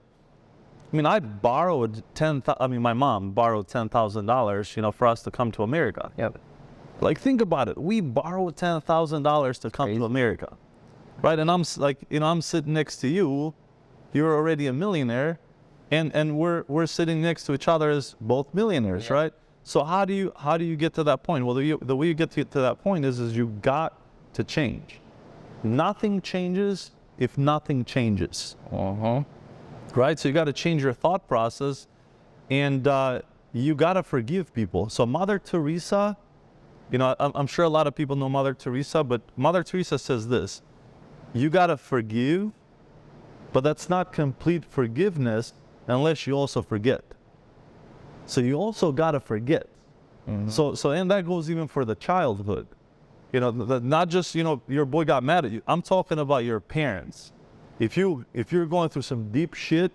I mean, my mom borrowed $10,000, you know, for us to come to America. Yep. Like, think about it. We borrowed $10,000 to come to America, right? And I'm I'm sitting next to you. You're already a millionaire, and we're sitting next to each other as both millionaires, right? So how do you get to that point? Well, the way you get to that point is you got to change. Nothing changes if nothing changes. Right? So you got to change your thought process, and you got to forgive people. So Mother Teresa, you know, I'm sure a lot of people know Mother Teresa, but Mother Teresa says this: you got to forgive, but that's not complete forgiveness unless you also forget. So you also got to forget. So and that goes even for the childhood. You know, not just, you know, your boy got mad at you. I'm talking about your parents. If you're going through some deep shit,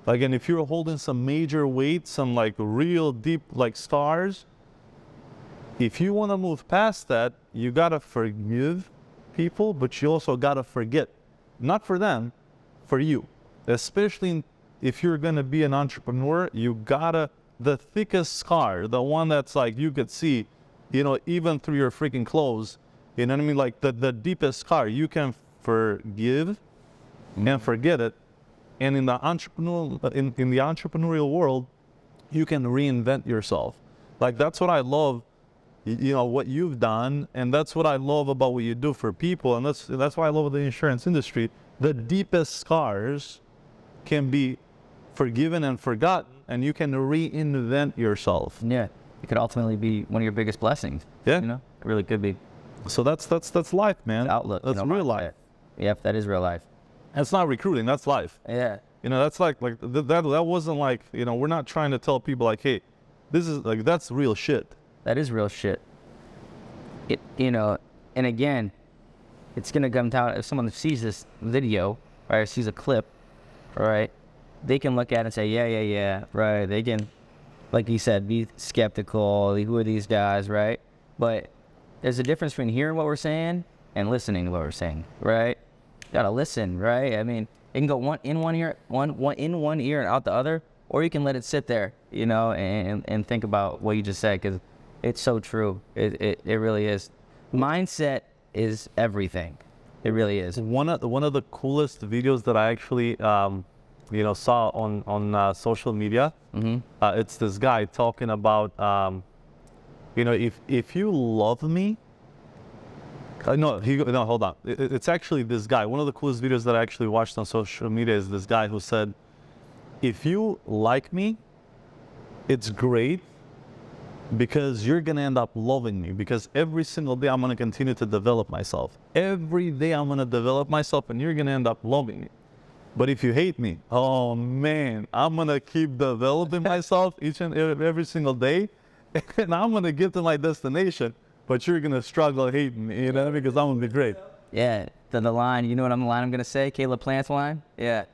like, and if you're holding some major weight, some like real deep like scars, if you want to move past that, you got to forgive people, but you also got to forget. Not for them, for you, especially if you're gonna be an entrepreneur, you gotta the thickest scar, the one that's like you could see, even through your freaking clothes. You know what I mean? Like the deepest scar, you can forgive and forget it. And in the entrepreneurial world, you can reinvent yourself. Like that's what I love, what you've done, and that's what I love about what you do for people, and that's why I love the insurance industry. The deepest scars can be forgiven and forgotten, and you can reinvent yourself. Yeah, it could ultimately be one of your biggest blessings. Yeah. It really could be. So that's life, man. The outlook. That's real life. Yep, that is real life. That's not recruiting. That's life. Yeah. That's that wasn't like, we're not trying to tell people like, hey, this is like, that's real shit. That is real shit. And again, it's gonna come down if someone sees this video, right, or sees a clip, right, they can look at it and say, yeah, right. They can, like you said, be skeptical. Who are these guys, right? But there's a difference between hearing what we're saying and listening to what we're saying, right? You gotta listen, right? I mean, it can go one in one ear and out the other, or you can let it sit there, and think about what you just said, because it's so true. It really is. Mindset is everything. It really is. One of the coolest videos that I actually saw on social media. It's this guy talking about if you love me. Hold on. It's actually this guy. One of the coolest videos that I actually watched on social media is this guy who said, if you like me, it's great, because you're going to end up loving me, because every single day I'm going to continue to develop myself. Every day I'm going to develop myself, and you're going to end up loving me. But if you hate me, oh man, I'm going to keep developing myself each and every single day, and I'm going to get to my destination, but you're going to struggle hating me, because I'm going to be great. Yeah, the line, the line I'm going to say? Caleb Plant's line? Yeah.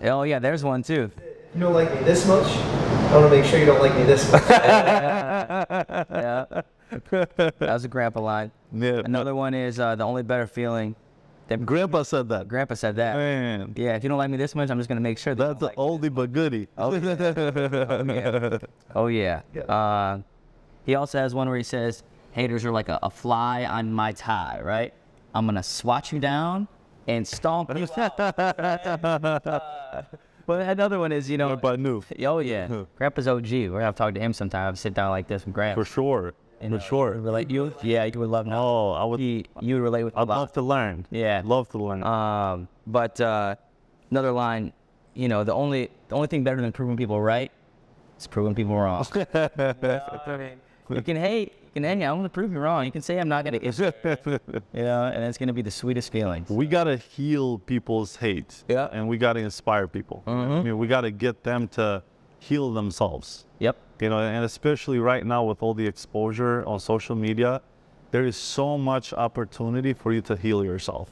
Oh yeah, there's one too. If you don't like me this much, I want to make sure you don't like me this much. Yeah. That was a grandpa line. Yeah. Another one is the only better feling. Grandpa said that. Grandpa said that. Man. Yeah, if you don't like me this much, I'm just gonna make sure that That's an oldie but goodie. Oh yeah. He also has one where he says, haters are like a fly on my tie, right? I'm gonna swat you down and stomp you out. But another one is, Grandpa knew. Oh yeah, Grandpa's OG. We're gonna have to talk to him sometime. Sit down like this with Grandpa. For sure. And, For sure. Relate you? Yeah, you would love. Oh, I would. You would relate with. I'd love to learn. Yeah, love to learn. But another line, the only thing better than proving people right is proving people wrong. You can hate. I'm going to prove you wrong. You can say I'm not going to, and it's going to be the sweetest feelings. We got to heal people's hate. Yeah. And we got to inspire people. I mean, we got to get them to heal themselves. Yep. And especially right now with all the exposure on social media, there is so much opportunity for you to heal yourself.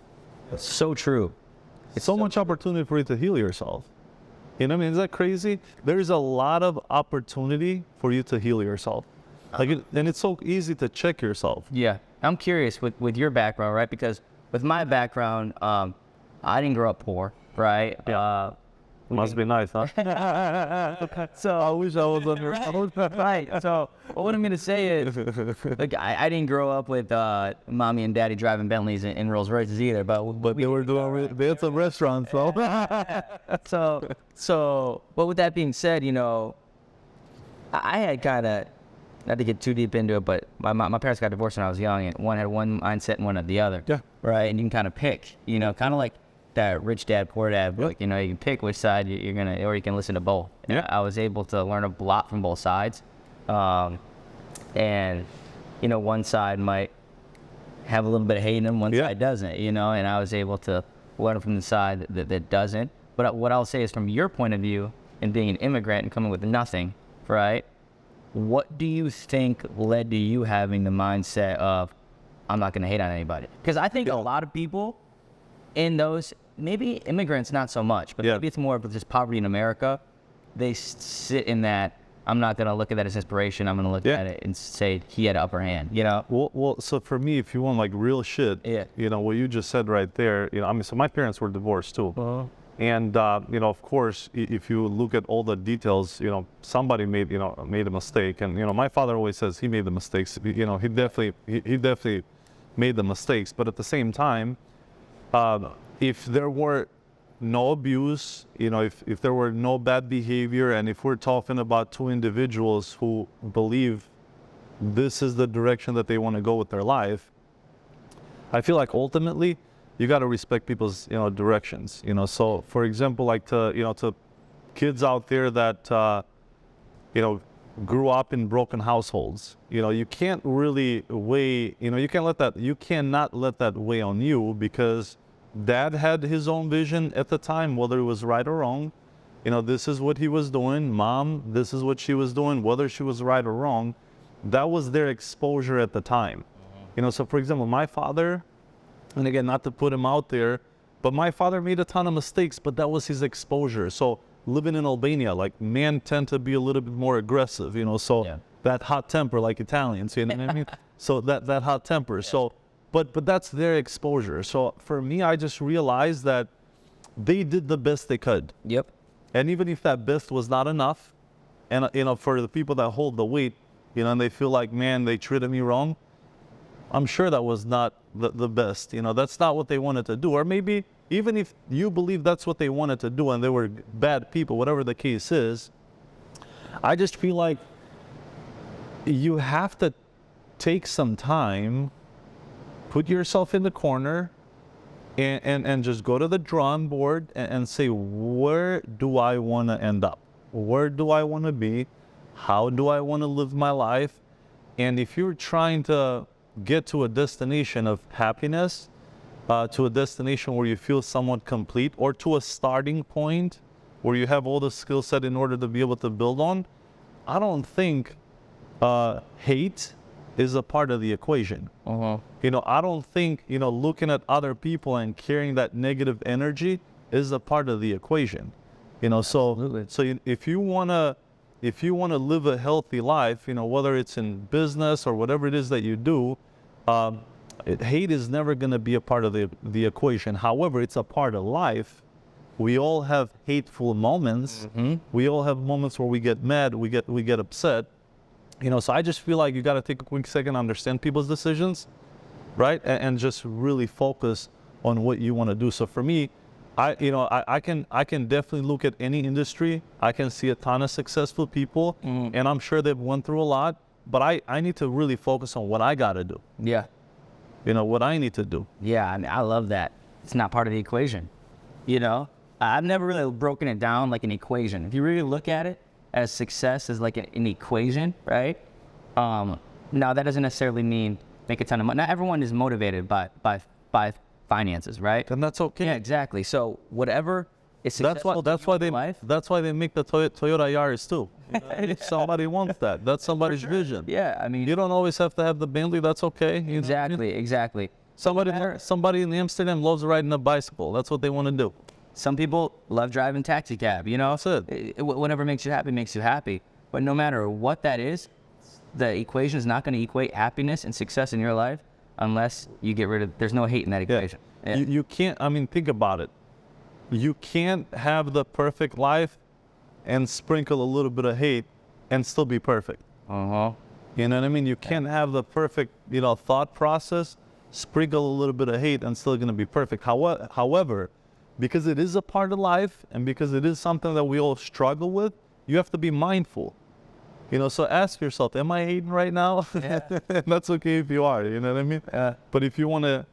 It's so true. It's so much opportunity for you to heal yourself. Is that crazy? There is a lot of opportunity for you to heal yourself. And it's so easy to check yourself. Yeah. I'm curious with your background, right? Because with my background, I didn't grow up poor, right? Yeah. Must be nice, huh? So I wish I was on your right. So what I'm gonna say is, like, I didn't grow up with mommy and daddy driving Bentleys and Rolls Royces either, but they were doing. They had some restaurants, so. So, but with that being said, I had kind of, not to get too deep into it, but my parents got divorced when I was young, and one had one mindset and one had the other. Yeah. Right, and you can kind of pick, kind of like that rich dad, poor dad book. You can pick which side you're gonna, or you can listen to both. Yeah. I was able to learn a lot from both sides, and one side might have a little bit of hate in them, one side doesn't. And I was able to learn from the side that doesn't. But what I'll say is, from your point of view, and being an immigrant and coming with nothing, right? What do you think led to you having the mindset of, I'm not going to hate on anybody? Because I think a lot of people in those, maybe immigrants not so much, but maybe it's more of just poverty in America. They sit in that, I'm not gonna look at that as inspiration. I'm gonna look Yeah. at it and say he had an upper hand. You know? Well, so for me, if you want like real shit, Yeah. you know, what you just said right there, you know, I mean, so my parents were divorced too. And, you know, of course, if you look at all the details, you know, somebody made a mistake. And, you know, my father always says he made the mistakes. You know, he definitely made the mistakes. But at the same time, if there were no abuse, you know, if there were no bad behavior, and if we're talking about two individuals who believe this is the direction that they want to go with their life, I feel like ultimately you got to respect people's, you know, directions, you know. So for example, like to kids out there that you know, grew up in broken households, you know, you can't really weigh, you know, you cannot let that weigh on you, because dad had his own vision at the time, whether it was right or wrong. You know, this is what he was doing. Mom, this is what she was doing, whether she was right or wrong. That was their exposure at the time. You know, so for example, my father, and again, not to put him out there, but my father made a ton of mistakes, but that was his exposure. So living in Albania, like, men tend to be a little bit more aggressive, you know, so Yeah. that hot temper, like Italians, you know what I mean? So that hot temper. So, but that's their exposure. So for me, I just realized that they did the best they could. Yep. And even if that best was not enough, and, you know, for the people that hold the weight, you know, and they feel like, man, they treated me wrong, I'm sure that was not the best. You know, that's not what they wanted to do. Or maybe even if you believe that's what they wanted to do and they were bad people, whatever the case is, I just feel like you have to take some time, put yourself in the corner, and just go to the drawing board and say, where do I want to end up? Where do I want to be? How do I want to live my life? And if you're trying to get to a destination of happiness, to a destination where you feel somewhat complete, or to a starting point where you have all the skill set in order to be able to build on, I don't think hate is a part of the equation. You know, I don't think, you know, looking at other people and carrying that negative energy is a part of the equation. You know, Absolutely. if you wanna live a healthy life, you know, whether it's in business or whatever it is that you do, hate is never going to be a part of the equation. However, it's a part of life. We all have hateful moments. We all have moments where we get mad, we get upset. You know, so I just feel like you got to take a quick second, understand people's decisions, right, and just really focus on what you want to do. So for me, I can definitely look at any industry. I can see a ton of successful people, and I'm sure they've went through a lot. But I need to really focus on what I got to do. Yeah. You know, what I need to do. Yeah, I mean, I love that. It's not part of the equation. You know, I've never really broken it down like an equation. If you really look at it as success as like an equation, right? Now that doesn't necessarily mean make a ton of money. Not everyone is motivated by finances, right? And that's okay. Yeah, exactly. So whatever is successful. That's why they life. That's why they make the Toyota Yaris too. You know, if somebody wants that. That's somebody's vision. Yeah, I mean, You don't always have to have the Bentley. That's okay. You know what I mean? exactly, exactly. Somebody in Amsterdam loves riding a bicycle. That's what they want to do. Some people love driving taxi cab, you know? That's it. Whatever makes you happy makes you happy. But no matter what that is, the equation is not going to equate happiness and success in your life unless you get rid of, there's no hate in that equation. Yeah. You can't, I mean, think about it. You can't have the perfect life and sprinkle a little bit of hate and still be perfect. Uh-huh. You know what I mean? You can't have the perfect, you know, thought process, sprinkle a little bit of hate and still going to be perfect. However, because it is a part of life and because it is something that we all struggle with, you have to be mindful. You know, so ask yourself, am I hating right now? Yeah. That's okay if you are, you know what I mean? But if you want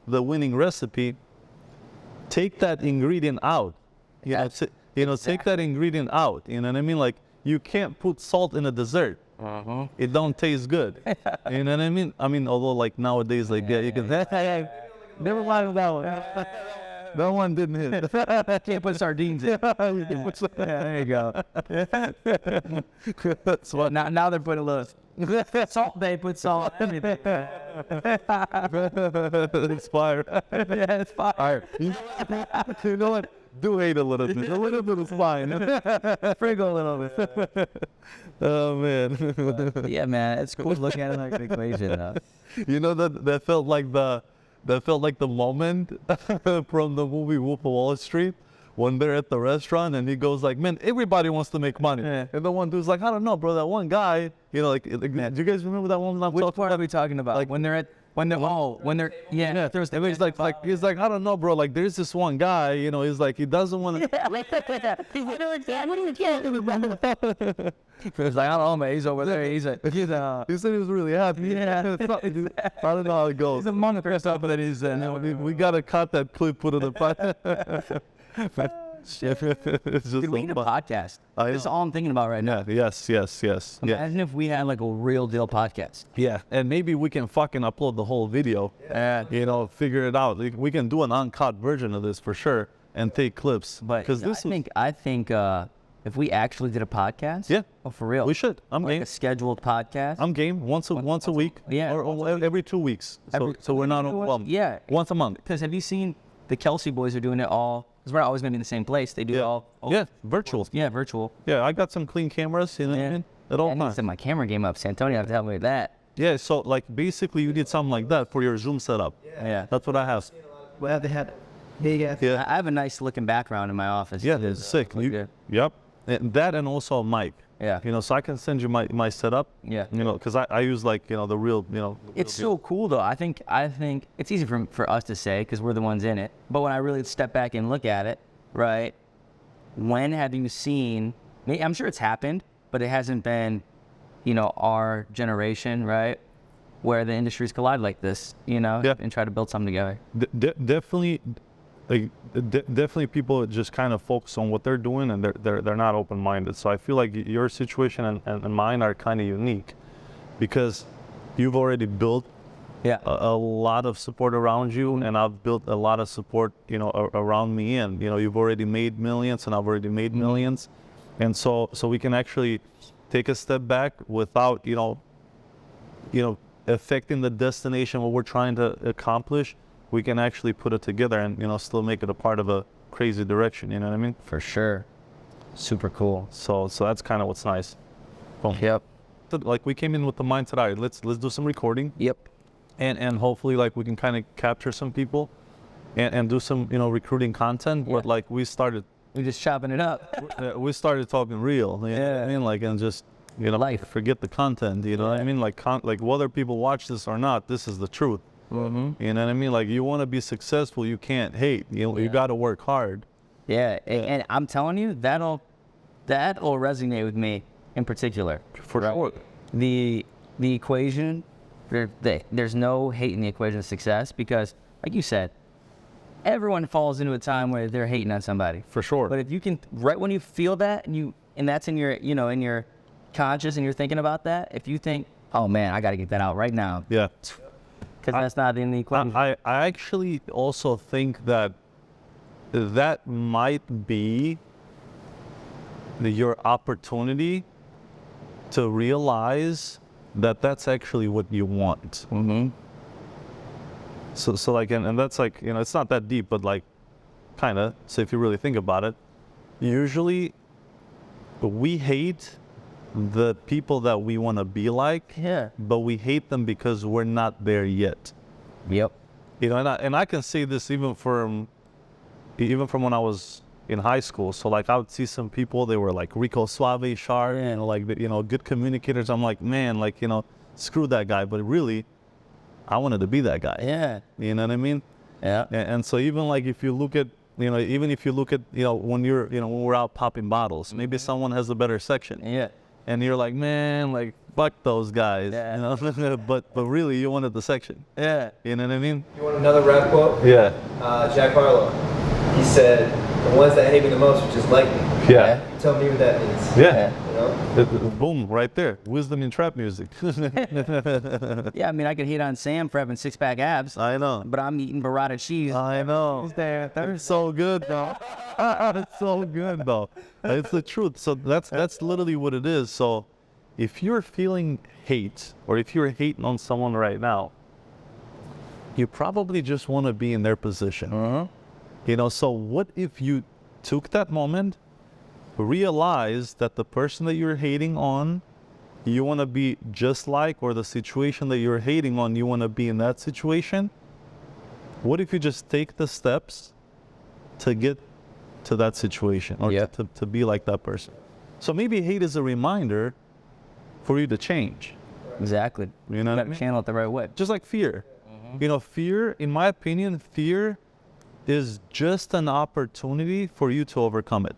the winning recipe, take that ingredient out. Take that ingredient out. You know what I mean? Like, you can't put salt in a dessert. Uh-huh. It don't taste good. You know what I mean? I mean, although like nowadays, like you can. Never mind about one. That one didn't hit. Can't put sardines in. There you go. That's what. Now they're putting a little salt. They put salt on everything. It's fire. Yeah, it's fire. All right. You know what? Do hate a little bit. A little bit is fine. Sprinkle a little bit. Oh man. Yeah, man, it's cool looking at it like an equation. You know that felt like the moment from the movie Wolf of Wall Street when they're at the restaurant and he goes like, man, everybody wants to make money. Yeah. And the one dude's like, I don't know, bro. That one guy, you know, like do you guys remember that one? I'm Which talking part about? are we talking about? Like, When they're Yeah, there's and he's like I don't know, bro. Like there's this one guy, you know, he's like he doesn't want to. It's like, I don't know, man. He's over there. He's He said he was really happy. Yeah. I don't know how it goes. he's a monitor stuff that he's We gotta cut that clip, put it in the it's just Dude, we so need a fun. podcast. I That's know. all I'm thinking about right now. Yeah, yes. Yeah. Imagine if we had like a real deal podcast. Yeah, and maybe we can fucking upload the whole video. Yeah. You know, figure it out. Like, we can do an uncut version of this for sure and take clips. But because this I think if we actually did a podcast, Yeah. oh, for real, we should. I'm like game. a scheduled podcast. I'm game. Once a week. Yeah, Or every 2 weeks. So we're not overwhelmed. Yeah. Once a month. Because have you seen the Kelsey boys are doing it all? Because we're not always going to be in the same place. They do it all. Yeah. Virtual. Yeah, virtual. Yeah. I got some clean cameras. You know what I mean? At all I need to times. set my camera game up. Santonio have to help me with that. Yeah. So like basically you need something like that for your Zoom setup. Yeah. That's what I have. Well, they had big ass. Yeah. I have a nice looking background in my office. Yeah. It's sick. Look good. Yep. And that and also a mic. Yeah. You know, so I can send you my setup. Yeah. You know, because I use like, you know, the real, you know. the It's real so cool though. I think it's easy for us to say because we're the ones in it. But when I really step back and look at it, right? When have you seen? I'm sure it's happened, but it hasn't been, you know, our generation, right? Where the industries collide like this, you know, Yeah. and try to build something together. Definitely, like definitely people just kind of focus on what they're doing and they're not open-minded. So I feel like your situation and mine are kind of unique because you've already built Yeah. a lot of support around you, and I've built a lot of support, you know, around me. And you know, you've already made millions, and I've already made millions, and so we can actually take a step back without, you know, affecting the destination what we're trying to accomplish. We can actually put it together and, you know, still make it a part of a crazy direction. You know what I mean? For sure. Super cool. So that's kind of what's nice. Boom. Yep. Like we came in with the mindset, all right, let's do some recording. Yep. And hopefully like we can kind of capture some people and do some, you know, recruiting content. But like we started We're just chopping it up. we started talking real. You know what I mean? Like, and just, you know, Life. forget the content, you know what I mean? Like like whether people watch this or not, this is the truth. Mm-hmm. You know what I mean? Like you want to be successful, you can't hate. You know, you got to work hard. Yeah. And I'm telling you, that'll resonate with me in particular. For sure. The equation, there's no hate in the equation of success because, like you said, everyone falls into a time where they're hating on somebody. For sure. But if you can, right when you feel that and that's in your, you know, in your conscious and you're thinking about that, if you think, oh man, I got to get that out right now. Yeah. Because that's not in the equation. I actually also think that might be your opportunity to realize that that's actually what you want. Mm-hmm. So like, and that's like, you know, it's not that deep, but like, kind of. So if you really think about it, usually we hate the people that we want to be like, Yeah. but we hate them because we're not there yet. Yep. You know, and I can say this even from when I was in high school. So like I would see some people, they were like Rico Suave, sharp, and like, you know, good communicators. I'm like, man, like, you know, screw that guy. But really, I wanted to be that guy. Yeah. You know what I mean? Yeah. And so even like if you look at, you know, even if you look at, you know, when we're out popping bottles, maybe someone has a better section. Yeah. And you're like, man, like, fuck those guys. Yeah. You know? but really, you wanted the section. Yeah. You know what I mean? You want another rap quote? Yeah. Jack Harlow. He said, "The ones that hate me the most are just like me." Yeah. Tell me what that means. Yeah. You know? Boom, right there. Wisdom in trap music. Yeah, I mean, I could hate on Sam for having six-pack abs, I know. but I'm eating burrata cheese. I know. They're so good, though. It's so good, though. It's the truth. So that's literally what it is. So if you're feeling hate, or if you're hating on someone right now, you probably just want to be in their position. Uh-huh. You know, so what if you took that moment, realized that the person that you're hating on, you want to be just like, or the situation that you're hating on, you want to be in that situation. What if you just take the steps to get to that situation, or to be like that person? So maybe hate is a reminder for you to change. Exactly. You know what I mean? Channel it the right way. Just like fear. You know, fear, in my opinion, fear is just an opportunity for you to overcome it.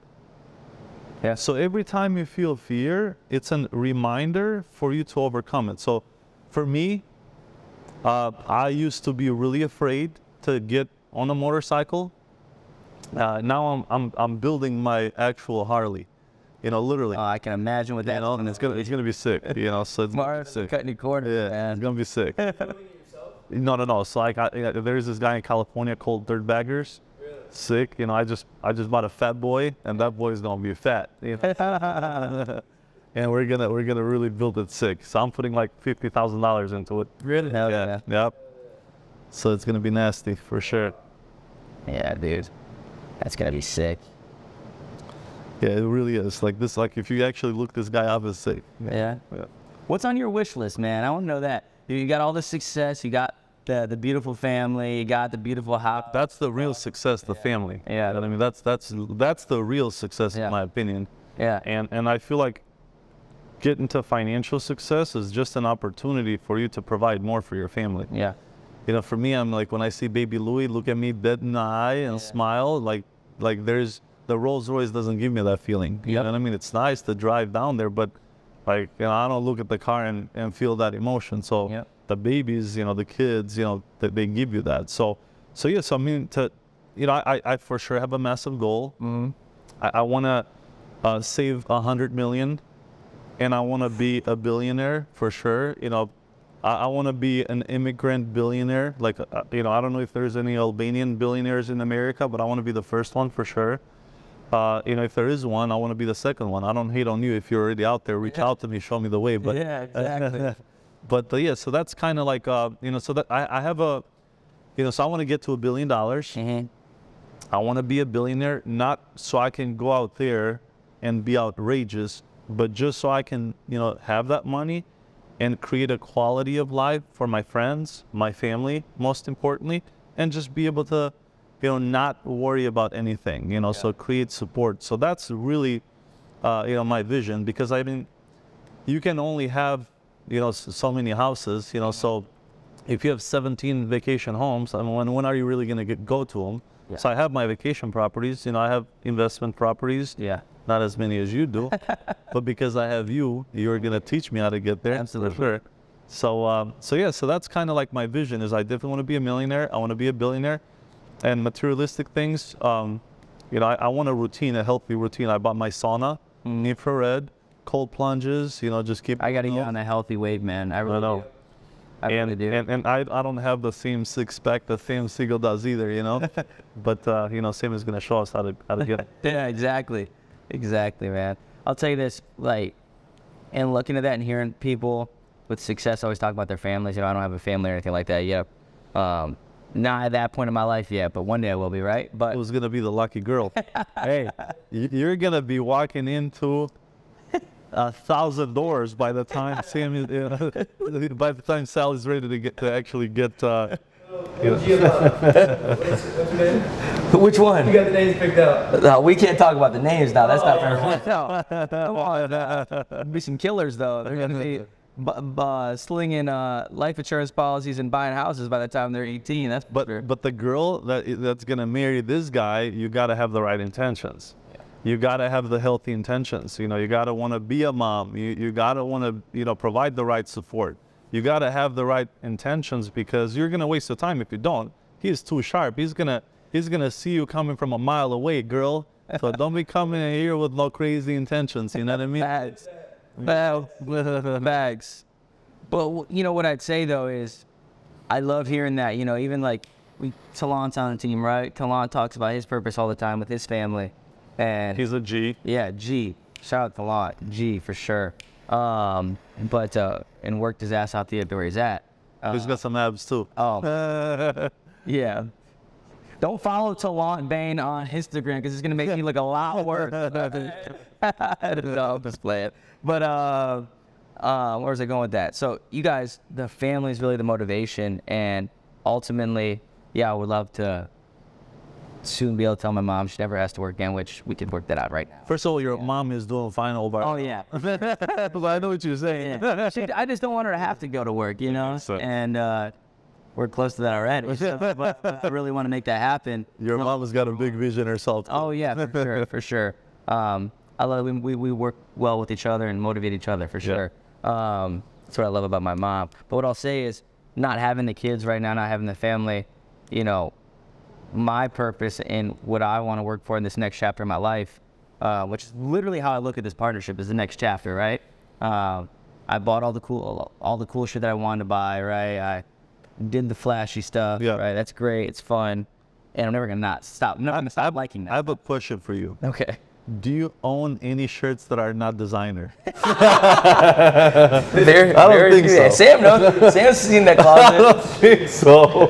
Yeah. So every time you feel fear, it's a reminder for you to overcome it. So for me, I used to be really afraid to get on a motorcycle. Now I'm building my actual Harley. You know, literally. I can imagine what that. You know, and it's gonna be sick. You know, so it's gonna be sick. Cutting your corner. Yeah, Man. it's gonna be sick. No. So like, there's this guy in California called Dirtbaggers. Really? Sick. You know, I just bought a fat boy, and that boy's gonna be fat. You know? And we're gonna really build it sick. So I'm putting like $50,000 into it. Really? Hell yeah. Yep. So it's gonna be nasty for sure. Yeah, dude. That's gonna be sick. Yeah, it really is. Like this, like if you actually look this guy up, it's sick. Yeah. What's on your wish list, man? I want to know that. You got all the success. You got the beautiful family. You got the beautiful house. That's the real success, the family. Yeah. I mean, that's the real success in my opinion. Yeah. And I feel like getting to financial success is just an opportunity for you to provide more for your family. Yeah. You know, for me, I'm like, when I see baby Louie look at me dead in the eye and smile, like there's, the Rolls Royce doesn't give me that feeling. You know what I mean? It's nice to drive down there, but like, you know, I don't look at the car and feel that emotion. So the babies, you know, the kids, you know, they give you that. So yeah, so I mean, I for sure have a massive goal. I want to save 100 million, and I want to be a billionaire for sure. You know, I want to be an immigrant billionaire. Like, you know, I don't know if there's any Albanian billionaires in America, but I want to be the first one for sure. You know, if there is one, I want to be the second one. I don't hate on you if you're already out there. Reach out to me, show me the way. But yeah, exactly. but yeah, so that's kind of like, you know, so that I have a, you know, so I want to get to $1 billion. I want to be a billionaire, not so I can go out there and be outrageous, but just so I can, you know, have that money and create a quality of life for my friends, my family, most importantly, and just be able to, you know, not worry about anything, you know, so create support. So that's really, you know, my vision, because I mean, you can only have, you know, so many houses, you know, so if you have 17 vacation homes, I mean, when are you really going to go to them? So I have my vacation properties, you know, I have investment properties. Not as many as you do, but because I have you, you're going to teach me how to get there. Absolutely. For sure. So yeah, so that's kind of like my vision is I definitely want to be a millionaire. I want to be a billionaire. And materialistic things, you know, I want a routine, a healthy routine. I bought my sauna, infrared, cold plunges, you know, just keep. I got to get on a healthy weight, man. I really do. I really do. And I don't have the same six pack the Sam Siegel does either, you know. But you know, Sam is gonna show us how to get it. Yeah, exactly, man. I'll tell you this, like, and looking at that and hearing people with success always talk about their families. You know, I don't have a family or anything like that yet. Not at that point in my life yet, but one day I will be, right? But Who's gonna be the lucky girl? Hey, you're gonna be walking into 1,000 doors by the time Sam is, by the time Sal is ready to actually get. What's your name? which one? You got the names picked out. No, we can't talk about the names now. That's not fair. Come on, be some killers though. They're gonna be slinging life insurance policies and buying houses by the time they're 18. That's But the girl that's gonna marry this guy, you gotta have the right intentions. You gotta have the healthy intentions. You know, you gotta want to be a mom. You gotta want to, you know, provide the right support. You gotta have the right intentions, because you're gonna waste your time if you don't. He's too sharp. He's gonna see you coming from a mile away, girl. So don't be coming in here with no crazy intentions. You know what I mean? Bags. But you know what I'd say though is, I love hearing that. You know, even like Talon's on the team, right? Talon talks about his purpose all the time with his family, and He's a G. yeah, G. Shout out Talon, G for sure. But and worked his ass out to get to where he's at. He's got some abs too. Oh, yeah. Don't follow Talent Bane on Instagram because it's gonna make me look a lot worse. I don't know, I'm just playing. But where was I going with that? So you guys, the family is really the motivation, and ultimately, yeah, I would love to soon be able to tell my mom she never has to work again, which we could work that out right now. First of all, your mom is doing fine over. Oh yeah. But I know what you're saying. Yeah. I just don't want her to have to go to work, you know. So- And we're close to that already. So, but I really want to make that happen. Your mom has got a big vision herself. Oh yeah, for sure, for sure. I love we work well with each other and motivate each other for sure. That's what I love about my mom. But what I'll say is, not having the kids right now, not having the family, you know, my purpose and what I want to work for in this next chapter of my life, which is literally how I look at this partnership, is the next chapter, right? I bought all the cool shit that I wanted to buy, right? I did the flashy stuff, right? That's great, it's fun, and I'm never gonna stop liking that. I have a question for you. Okay. Do you own any shirts that are not designer? I don't think so. Sam knows. Sam's seen that closet. think so.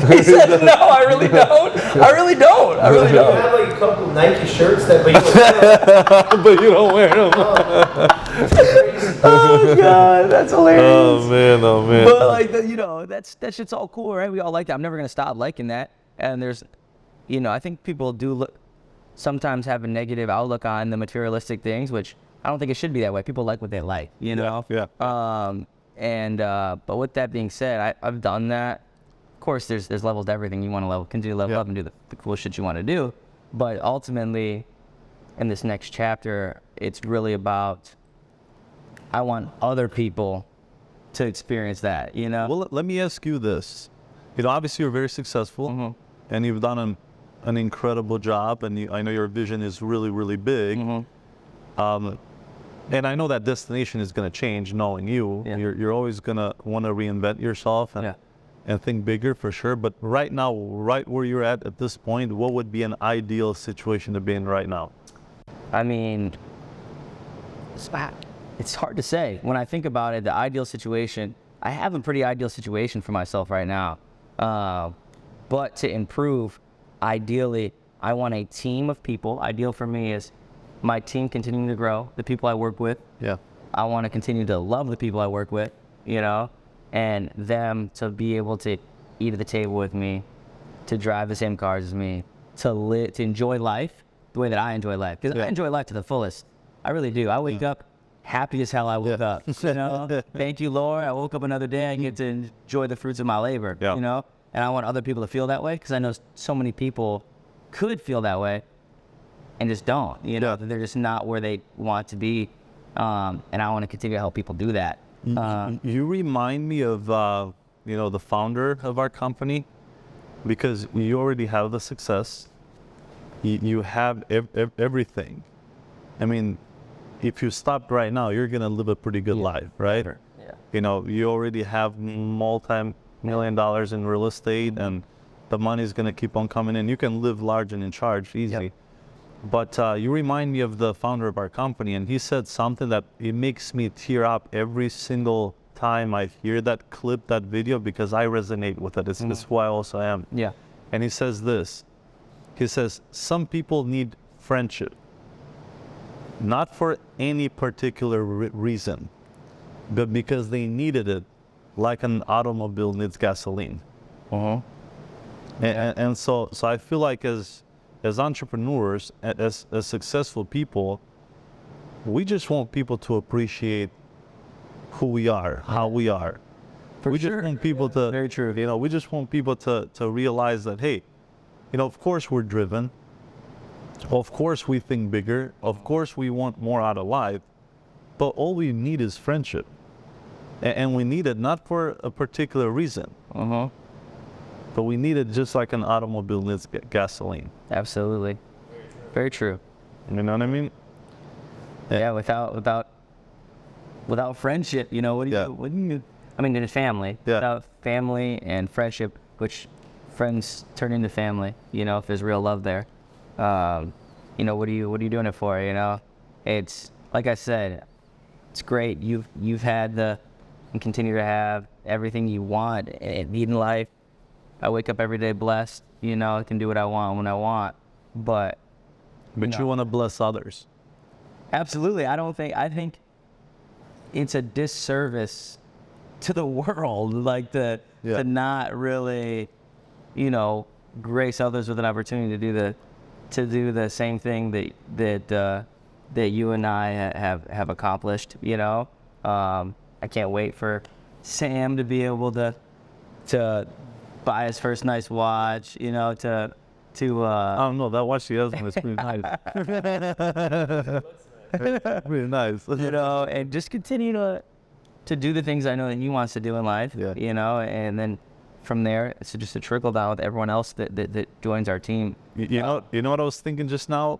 He said, no, I really don't. I really don't. I really You don't. have like a couple Nike shirts that, but you But you don't wear them. Oh, God, that's hilarious. Oh man, oh man. But like, you know, that shit's all cool, right? We all like that. I'm never gonna stop liking that. And there's, you know, I think people do sometimes have a negative outlook on the materialistic things, which I don't think it should be that way. People like what they like, you know. Yeah. But with that being said, I've done that. Of course, there's levels to everything. You want to continue to level up and do the cool shit you want to do. But ultimately, in this next chapter, it's really about, I want other people to experience that, you know? Well, let me ask you this. You know, obviously you're very successful, and you've done an incredible job, and I know your vision is really, really big. And I know that destination is going to change, knowing you. You're always going to want to reinvent yourself and think bigger for sure. But right now, right where you're at this point, what would be an ideal situation to be in right now? I mean, it's hard to say. When I think about it, the ideal situation, I have a pretty ideal situation for myself right now. But to improve, ideally, I want a team of people. Ideal for me is my team continuing to grow, the people I work with. Yeah. I want to continue to love the people I work with, you know, and them to be able to eat at the table with me, to drive the same cars as me, to enjoy life the way that I enjoy life. Because I enjoy life to the fullest. I really do. I wake up happy as hell I woke up. You know, thank you, Lord. I woke up another day. I get to enjoy the fruits of my labor, you know, and I want other people to feel that way, because I know so many people could feel that way and just don't, you know, they're just not where they want to be. And I want to continue to help people do that. You remind me of, you know, the founder of our company, because you already have the success. You have everything. I mean, if you stopped right now, you're going to live a pretty good life, right? Sure. Yeah. You know, you already have multi-million dollars in real estate, and the money's going to keep on coming in. You can live large and in charge easily. But you remind me of the founder of our company, and he said something that it makes me tear up every single time I hear that clip, that video, because I resonate with it. It's who I also am. Yeah. And he says this. He says, some people need friendship, not for any particular reason, but because they needed it, like an automobile needs gasoline. And so I feel like as entrepreneurs, as successful people, we just want people to appreciate who we are, how we are. We just want people to, very true. You know, we just want people to realize that, hey, you know, of course we're driven. Of course we think bigger. Of course we want more out of life. But all we need is friendship. And we need it not for a particular reason. But we need it just like an automobile needs gasoline. Absolutely. Very true. You know what I mean? Yeah, without friendship, you know, what do you I mean, in a family. Without family and friendship, which friends turn into family, you know, if there's real love there. You know, what are you doing it for, you know? It's, like I said, it's great. You've had and continue to have everything you want and need in life. I wake up every day blessed. You know, I can do what I want when I want. But you want to bless others. absolutely, I think it's a disservice to the world, like to not really, grace others with an opportunity to do the same thing that you and I have accomplished. I can't wait for Sam to be able to buy his first nice watch. To I don't know, that watch he has on is pretty nice. Pretty nice. And just continue to do the things I know that he wants to do in life. And then from there, it's just a trickle down with everyone else that joins our team. You know what I was thinking just now?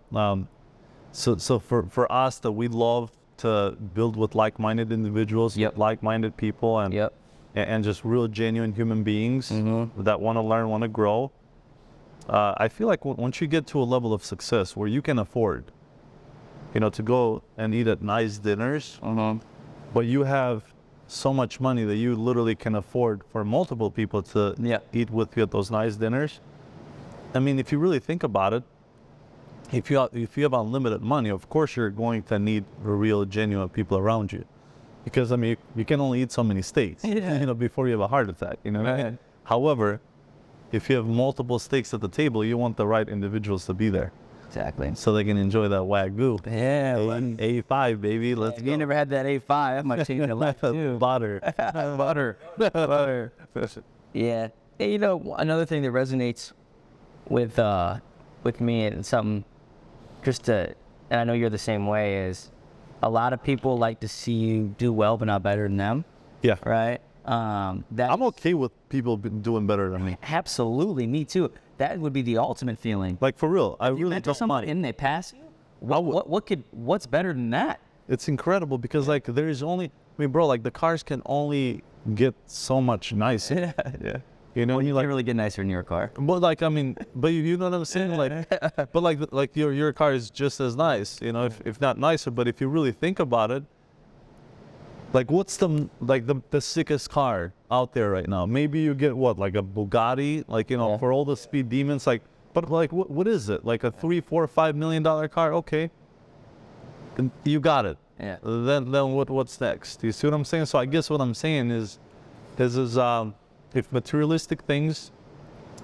So for us, that we love to build with like-minded individuals, like-minded people, and just real genuine human beings that want to learn, want to grow. I feel like once you get to a level of success where you can afford, to go and eat at nice dinners, but you have so much money that you literally can afford for multiple people to eat with you at those nice dinners. I mean, if you really think about it, if you have unlimited money, of course you're going to need real, genuine people around you, because I mean you can only eat so many steaks, before you have a heart attack. What I mean? However, if you have multiple steaks at the table, you want the right individuals to be there. Exactly. So they can enjoy that Wagyu. Yeah. A5, baby. Let's If go. you never had that A5, I might change your life too. Butter. Butter. Yeah. Hey, another thing that resonates with me and something and I know you're the same way, is a lot of people like to see you do well but not better than them. Yeah. Right? I'm okay with people doing better than me. Absolutely, me too. That would be the ultimate feeling. Like, for real, I you really mentor don't somebody mind. and they pass you. What's better than that? It's incredible because like there's only, I mean, bro, like the cars can only get so much nicer. Yeah. You You like, can't really get nicer in your car. but like I mean, but you know what I'm saying? Like, but like your car is just as nice, if not nicer. But if you really think about it, like what's the sickest car out there right now? Maybe you get like a Bugatti, like for all the speed demons, like. But like what is it? Like a $3, $4, $5 million car? Okay, and you got it. Yeah. Then what's next? You see what I'm saying? So I guess what I'm saying is if materialistic things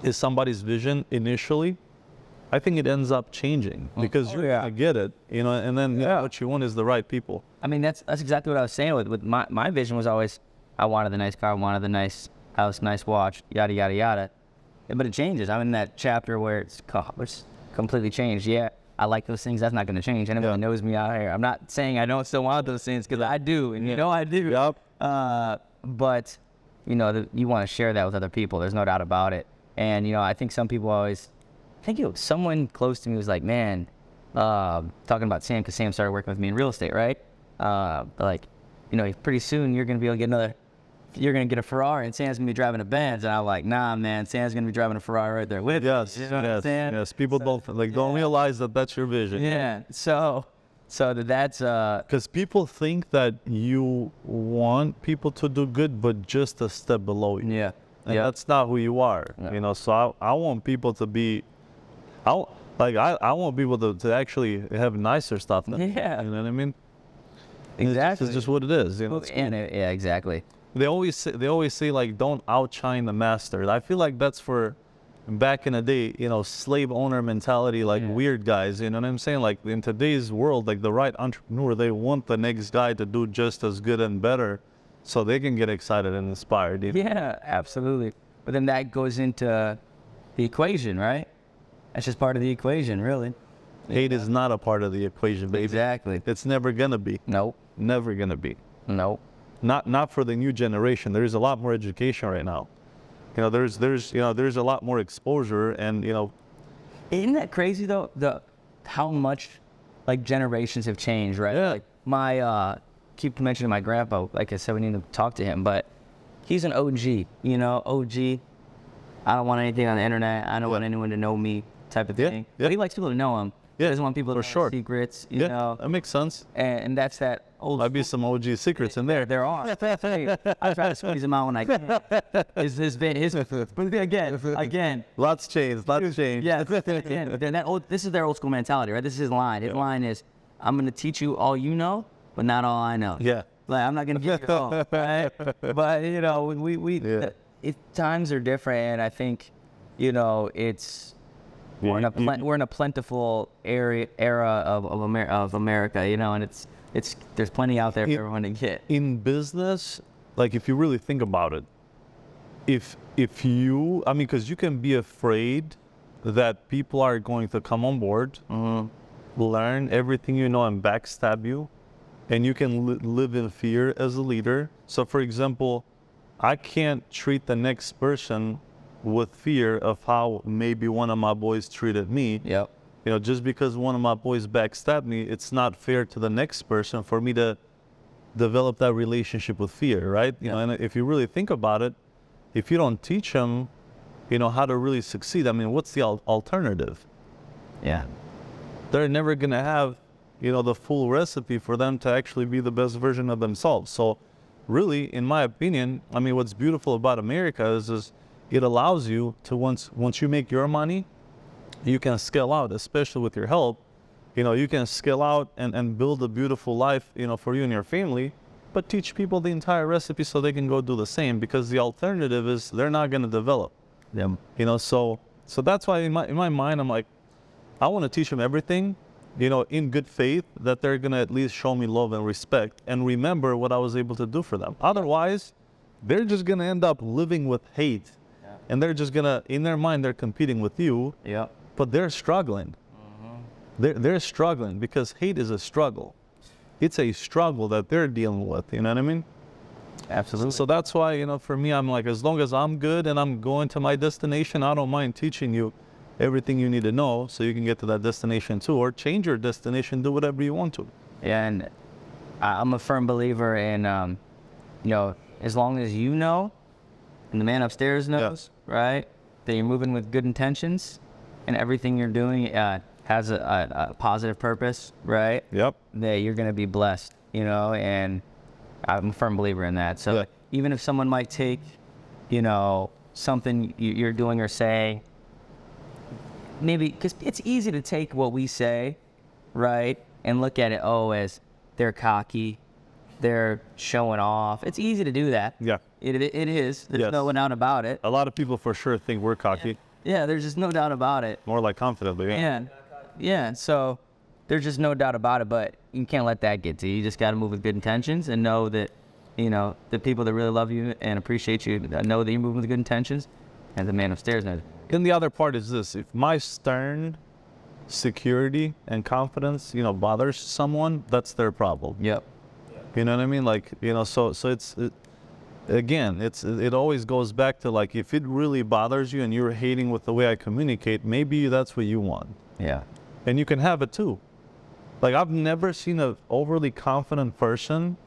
is somebody's vision initially, I think it ends up changing because you're gonna get it, and then what you want is the right people. I mean, that's exactly what I was saying with my vision was always, I wanted the nice car, I wanted the nice house, nice watch, yada, yada, yada. But it changes. I'm in that chapter where it's completely changed. Yeah, I like those things. That's not going to change. Anyone who knows me out here, I'm not saying I don't still want those things, because I do, and I do. Yep. But, you want to share that with other people. There's no doubt about it. And, I think some people always, someone close to me was like, man, talking about Sam, because Sam started working with me in real estate, right? Pretty soon you're going to be able to get you're going to get a Ferrari and Sam's going to be driving a Benz. And I'm like, nah, man, Sam's going to be driving a Ferrari right there with Yes, you know what I'm saying? yes. People don't realize that that's your vision. Yeah. So that's because people think that you want people to do good, but just a step below you. Yeah. And that's not who you are. Yeah. So I want people to be, I want people to actually have nicer stuff. Than me, Yeah. you know what I mean? exactly It's just what it is. yeah, exactly. They always say like, don't outshine the master. I feel like that's for back in the day, slave owner mentality, like weird guys, you know what I'm saying? Like in today's world, like the right entrepreneur, they want the next guy to do just as good and better so they can get excited and inspired. Yeah, absolutely. But then that goes into the equation, right? That's just part of the equation, really. Hate is not a part of the equation, baby. Exactly. It's never gonna be. Nope. Never gonna be. Nope. Not for the new generation. There's a lot more education right now. There's a lot more exposure, and Isn't that crazy though? How much like generations have changed, right? Yeah. Like my keep mentioning my grandpa. Like I said, we need to talk to him, but he's an OG. OG. I don't want anything on the internet. I don't want anyone to know me, type of thing. Yeah. But he likes people to know him. Yeah, He doesn't want people to for know sure. secrets. That makes sense. And that's that old Might be some OG secrets in there. There are. Hey, I try to squeeze them out when I can. But again, Lots changed. yeah. Again, this is their old school mentality, right? This is his line. His line is, "I'm going to teach you all you know, but not all I know." Yeah. Like, I'm not going to give you all, right? But you know, times are different, and I think, you know, we're in a plentiful era of America, you know, and there's plenty out there for everyone to get. In business, like if you really think about it, if you, I mean, because you can be afraid that people are going to come on board, learn everything you know and backstab you, and you can live in fear as a leader. So for example, I can't treat the next person with fear of how maybe one of my boys treated me. Yep. You know, just because one of my boys backstabbed me, it's not fair to the next person for me to develop that relationship with fear, right? You know, and if you really think about it, if you don't teach them, you know, how to really succeed, I mean, what's the alternative? Yeah. They're never going to have, you know, the full recipe for them to actually be the best version of themselves. So really, in my opinion, I mean, what's beautiful about America is it allows you to, once you make your money, you can scale out, especially with your help. You know, you can scale out and build a beautiful life, you know, for you and your family, but teach people the entire recipe so they can go do the same, because the alternative is they're not going to develop. Yeah. You know, so that's why in my mind, I'm like, I want to teach them everything, you know, in good faith, that they're going to at least show me love and respect and remember what I was able to do for them. Otherwise, they're just going to end up living with hate. And they're just going to, in their mind, they're competing with you. Yeah. But they're struggling. They're struggling because hate is a struggle. It's a struggle that they're dealing with. You know what I mean? Absolutely. So that's why, you know, for me, I'm like, as long as I'm good and I'm going to my destination, I don't mind teaching you everything you need to know so you can get to that destination too, or change your destination, do whatever you want to. Yeah, and I'm a firm believer in, you know, as long as you know, and the man upstairs knows, right, that you're moving with good intentions, and everything you're doing has a positive purpose, right? Yep. That you're going to be blessed, you know, and I'm a firm believer in that. So even if someone might take, you know, something you're doing or saying, maybe, because it's easy to take what we say, right, and look at it, as they're cocky, they're showing off. It's easy to do that. Yeah. It is. There's no doubt about it. A lot of people for sure think we're cocky. Yeah, there's just no doubt about it. More like confidently. Yeah, so there's just no doubt about it, but you can't let that get to you. You just got to move with good intentions and know that, you know, the people that really love you and appreciate you know that you're moving with good intentions, and the man upstairs knows. And the other part is this: if my stern security and confidence, you know, bothers someone, that's their problem. Yep. You know what I mean? Like, you know, so it always goes back to, like, if it really bothers you and you're hating with the way I communicate, maybe that's what you want. Yeah. And you can have it too. Like, I've never seen an overly confident person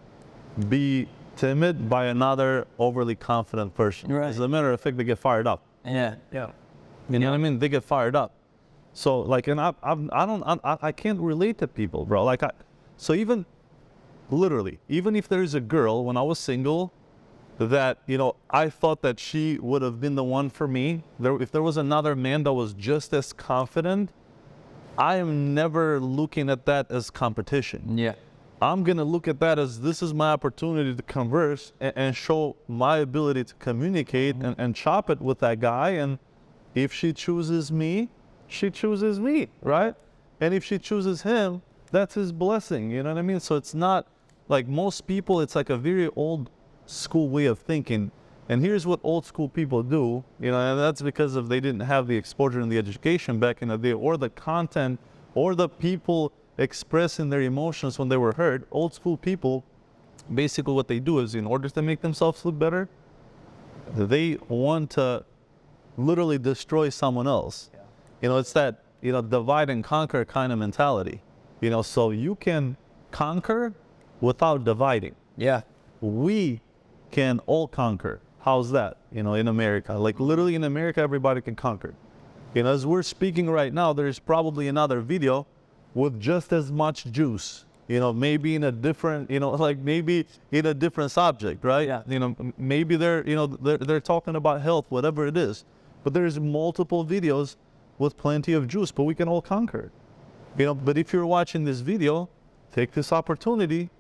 be timid by another overly confident person. Right. As a matter of fact, they get fired up. Yeah. You know what I mean? They get fired up. So, like, and I can't relate to people, bro. Like, so even if there's a girl when I was single that, you know, I thought that she would have been the one for me, if there was another man that was just as confident, I am never looking at that as competition. Yeah. I'm going to look at that as, this is my opportunity to converse and show my ability to communicate and chop it with that guy. And if she chooses me, she chooses me, right? And if she chooses him, that's his blessing. You know what I mean? So it's not like most people, it's like a very old school way of thinking. And here's what old school people do, you know, and that's because they didn't have the exposure and the education back in the day, or the content, or the people expressing their emotions when they were hurt. Old school people, basically what they do is, in order to make themselves look better, they want to literally destroy someone else. Yeah. You know, it's that, you know, divide and conquer kind of mentality. You know, so you can conquer without dividing. Yeah. We can all conquer. How's that? You know, in America, like literally in America, everybody can conquer. You know, as we're speaking right now, there's probably another video with just as much juice You know, maybe in a different, you know, like maybe in a different subject, right? Yeah. You know, maybe they're, you know, they're talking about health, whatever it is. But there's multiple videos with plenty of juice, but we can all conquer it. You know, but if you're watching this video, take this opportunity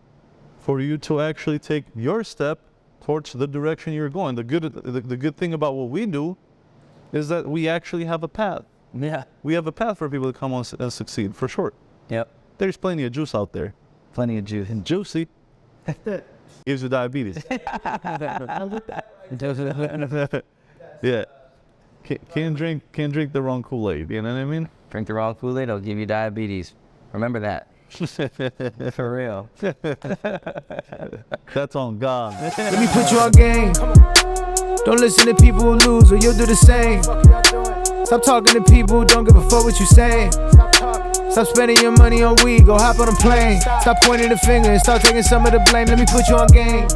for you to actually take your step towards the direction you're going. The good thing about what we do is that we actually have a path. Yeah. We have a path for people to come on and succeed, for sure. Yep. There's plenty of juice out there. Plenty of juice. And juicy gives you diabetes. Yeah. Can't drink the wrong Kool-Aid, you know what I mean? Drink the wrong Kool-Aid, it'll give you diabetes. Remember that. For real. That's on God. Let me put you on game. Don't listen to people who lose or you'll do the same. Stop talking to people who don't give a fuck what you saying. Stop spending your money on weed, go hop on a plane. Stop pointing the finger and start taking some of the blame. Let me put you on game.